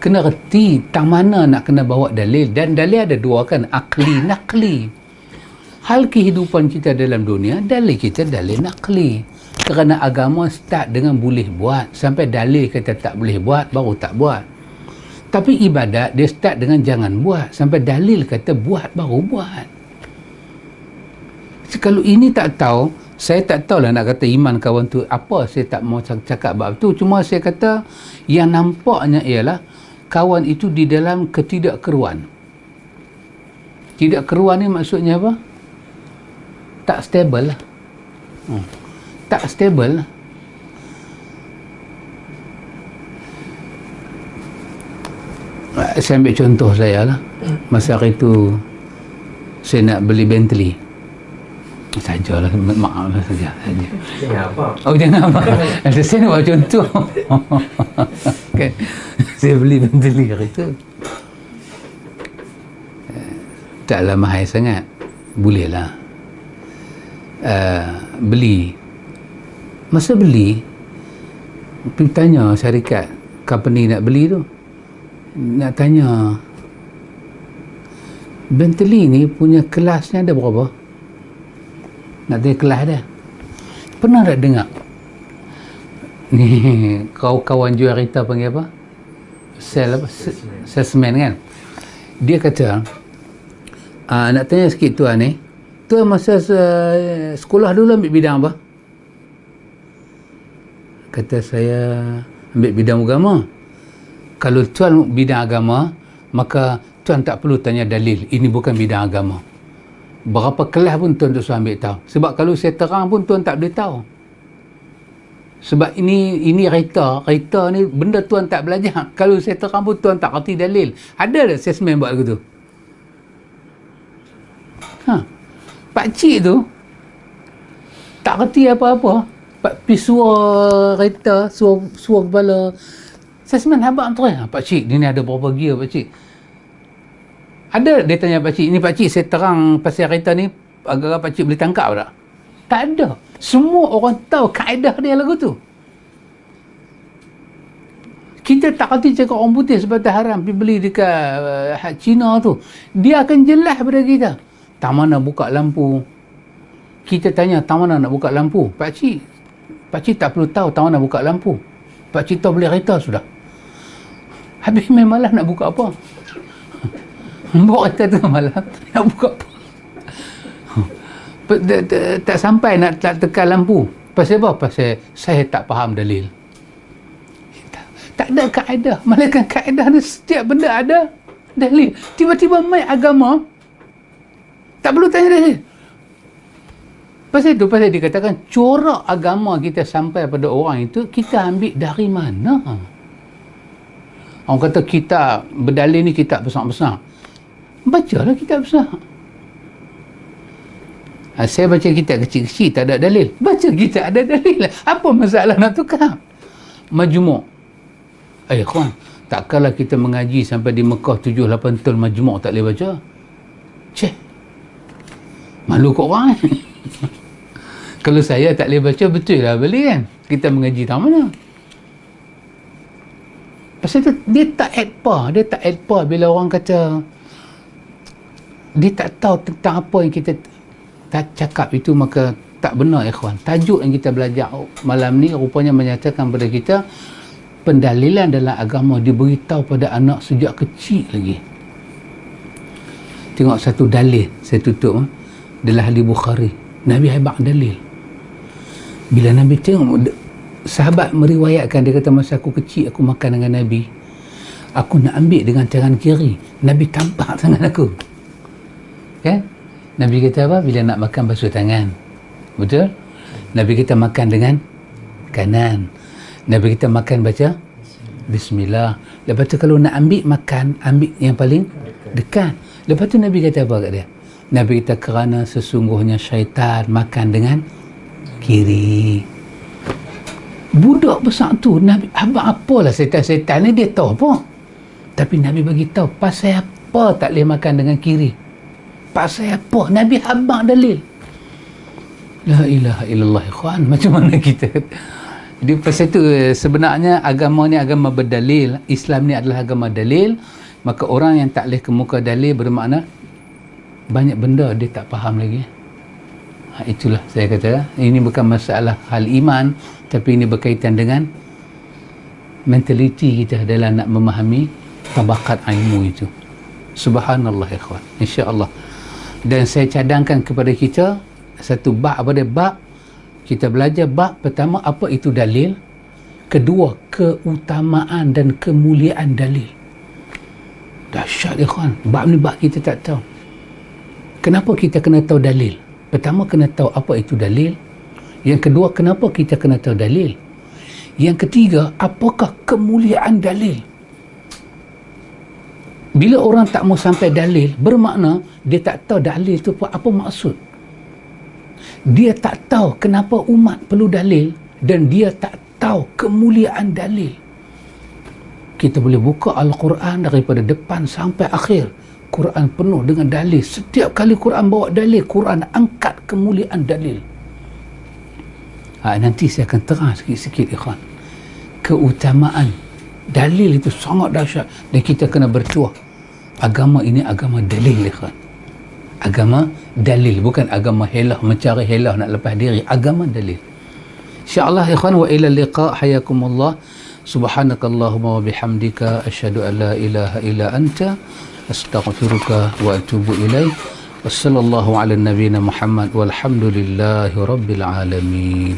kena reti tak mana nak kena bawa dalil. Dan dalil ada dua kan, akli, nakli. Hal kehidupan kita dalam dunia, dalil kita dalil nakli. Kerana agama start dengan boleh buat, sampai dalil kata tak boleh buat, baru tak buat. Tapi ibadat dia start dengan jangan buat, sampai dalil kata buat, baru buat. Kalau ini tak tahu, saya tak tahulah nak kata iman kawan tu apa, saya tak mau cakap bab tu. Cuma saya kata yang nampaknya ialah kawan itu di dalam ketidakkeruan. Ketidakkeruan ni maksudnya apa? Tak stable lah. Tak stable lah. Saya ambil contoh saya lah. Masa hari tu saya nak beli Bentley. Sajalah, maaf lah saja. Jangan apa. Oh, jangan apa. Saya nak buat contoh. Okay. Saya beli Bentley hari tu. Taklah mahal sangat. Boleh lah. Beli. Masa beli, pergi tanya syarikat company nak beli tu, nak tanya Bentley ni punya kelasnya ada berapa? Nak tanya kelas dia. Pernah tak dengar ni kawan jual kereta panggil apa? Salesman kan? Dia kata, nak tanya sikit tuan ni, tuan masa sekolah dulu ambil bidang apa? Kata saya ambil bidang agama. Kalau tuan bidang agama, maka tuan tak perlu tanya dalil, ini bukan bidang agama. Berapa kelas pun tuan tak usah ambil tahu. Sebab kalau saya terang pun tuan tak boleh tahu. Sebab ini kereta ni benda tuan tak belajar. Kalau saya terang pun tuan tak kerti dalil. Ada tak salesman buat begitu? Pakcik tu tak kerti apa-apa. Pergi suar kereta, suar kepala. Salesman habaq terus. Pakcik, ni ada berapa gear pakcik? Ada dia tanya pakcik, ini pakcik saya terang pasal kereta ni, agar pakcik boleh tangkap tak? Tak ada. Semua orang tahu kaedah dia lagu tu. Kita tak kerti cakap orang putih sebatas haram pergi beli dekat Cina tu. Dia akan jelas pada kita. Tak mana buka lampu. Kita tanya, tak mana nak buka lampu? Pakcik tak perlu tahu tak mana buka lampu. Pakcik tahu beli kereta sudah. Habis memanglah nak buka apa? Bawa kereta tu malam nak buka apa? Tak sampai nak tekan lampu. Pasal apa? Pasal saya tak faham dalil. Tak ada kaedah. Malaikat kaedah ni setiap benda ada dalil. Tiba-tiba mai agama tak perlu tanya dalil. Pasal dikatakan corak agama kita sampai pada orang itu kita ambil dari mana? Orang kata kitab berdalil ni kitab besar-besar. Bacalah kitab besar. Saya baca kitab kecil-kecil tak ada dalil. Baca kitab ada dalil. Apa masalah nak tukar? Majmu'. Kawan, takkanlah kita mengaji sampai di Mekah 7-8 tahun majmu' tak boleh baca. Cik. Malu kat orang kan? Kalau saya tak boleh baca, betul lah beli kan? Kita mengaji tak mana? Pasal tu dia tak add pa bila orang kata dia tak tahu tentang apa yang kita tak cakap itu, maka tak benar ikhwan. Tajuk yang kita belajar malam ni rupanya menyatakan kepada kita pendalilan dalam agama diberitahu pada anak sejak kecil lagi. Tengok satu dalil, saya tutup dalam hadis Bukhari. Nabi hebat dalil. Bila Nabi tengok sahabat meriwayatkan, dia kata masa aku kecil aku makan dengan Nabi, aku nak ambil dengan tangan kiri, Nabi tampak tangan aku kan. Nabi kata apa? Bila nak makan basuh tangan, betul? Nabi kita makan dengan kanan, Nabi kita makan baca Bismillah. Lepas tu kalau nak ambil makan, ambil yang paling dekat. Lepas tu Nabi kata apa kat dia? Nabi kata kerana sesungguhnya syaitan makan dengan kiri. Budak besar tu Nabi, abang apalah setan-setan ni, dia tahu apa, tapi Nabi bagi tahu pasal apa tak boleh makan dengan kiri, pasal apa. Nabi abang dalil. La ilaha illallah ikhwan. Macam mana kita? Jadi pasal tu sebenarnya agama ni agama berdalil. Islam ni adalah agama dalil. Maka orang yang tak boleh kemuka dalil bermakna banyak benda dia tak faham lagi. Itulah saya kata, ini bukan masalah hal iman, tapi ini berkaitan dengan mentaliti kita dalam nak memahami tabakat ilmu itu. Subhanallah ikhwan, insya-Allah. Dan saya cadangkan kepada kita satu bab, apa dia? Bab kita belajar bab pertama, apa itu dalil. Kedua, keutamaan dan kemuliaan dalil. Dahsyat ikhwan, bab ni bab kita tak tahu. Kenapa kita kena tahu dalil? Pertama, kena tahu apa itu dalil. Yang kedua, kenapa kita kena tahu dalil. Yang ketiga, apakah kemuliaan dalil. Bila orang tak mau sampai dalil, bermakna dia tak tahu dalil itu apa maksud. Dia tak tahu kenapa umat perlu dalil, dan dia tak tahu kemuliaan dalil. Kita boleh buka Al-Quran daripada depan sampai akhir, Quran penuh dengan dalil. Setiap kali Quran bawa dalil, Quran angkat kemuliaan dalil. Nanti saya akan terang sikit-sikit ikhwan. Keutamaan dalil itu sangat dahsyat, dan kita kena bertuah. Agama ini agama dalil ikhwan. Agama dalil, bukan agama helah, mencari helah nak lepas diri. Agama dalil. InsyaAllah ikhwan, wa ila liqa, hayakumullah. Subhanakallahumma wa bihamdika, asyhadu an la ilaha illa anta, astaghfiruka wa atubu ilaih. Wassallallahu ala nabiyina Muhammad walhamdulillahi rabbil alamin.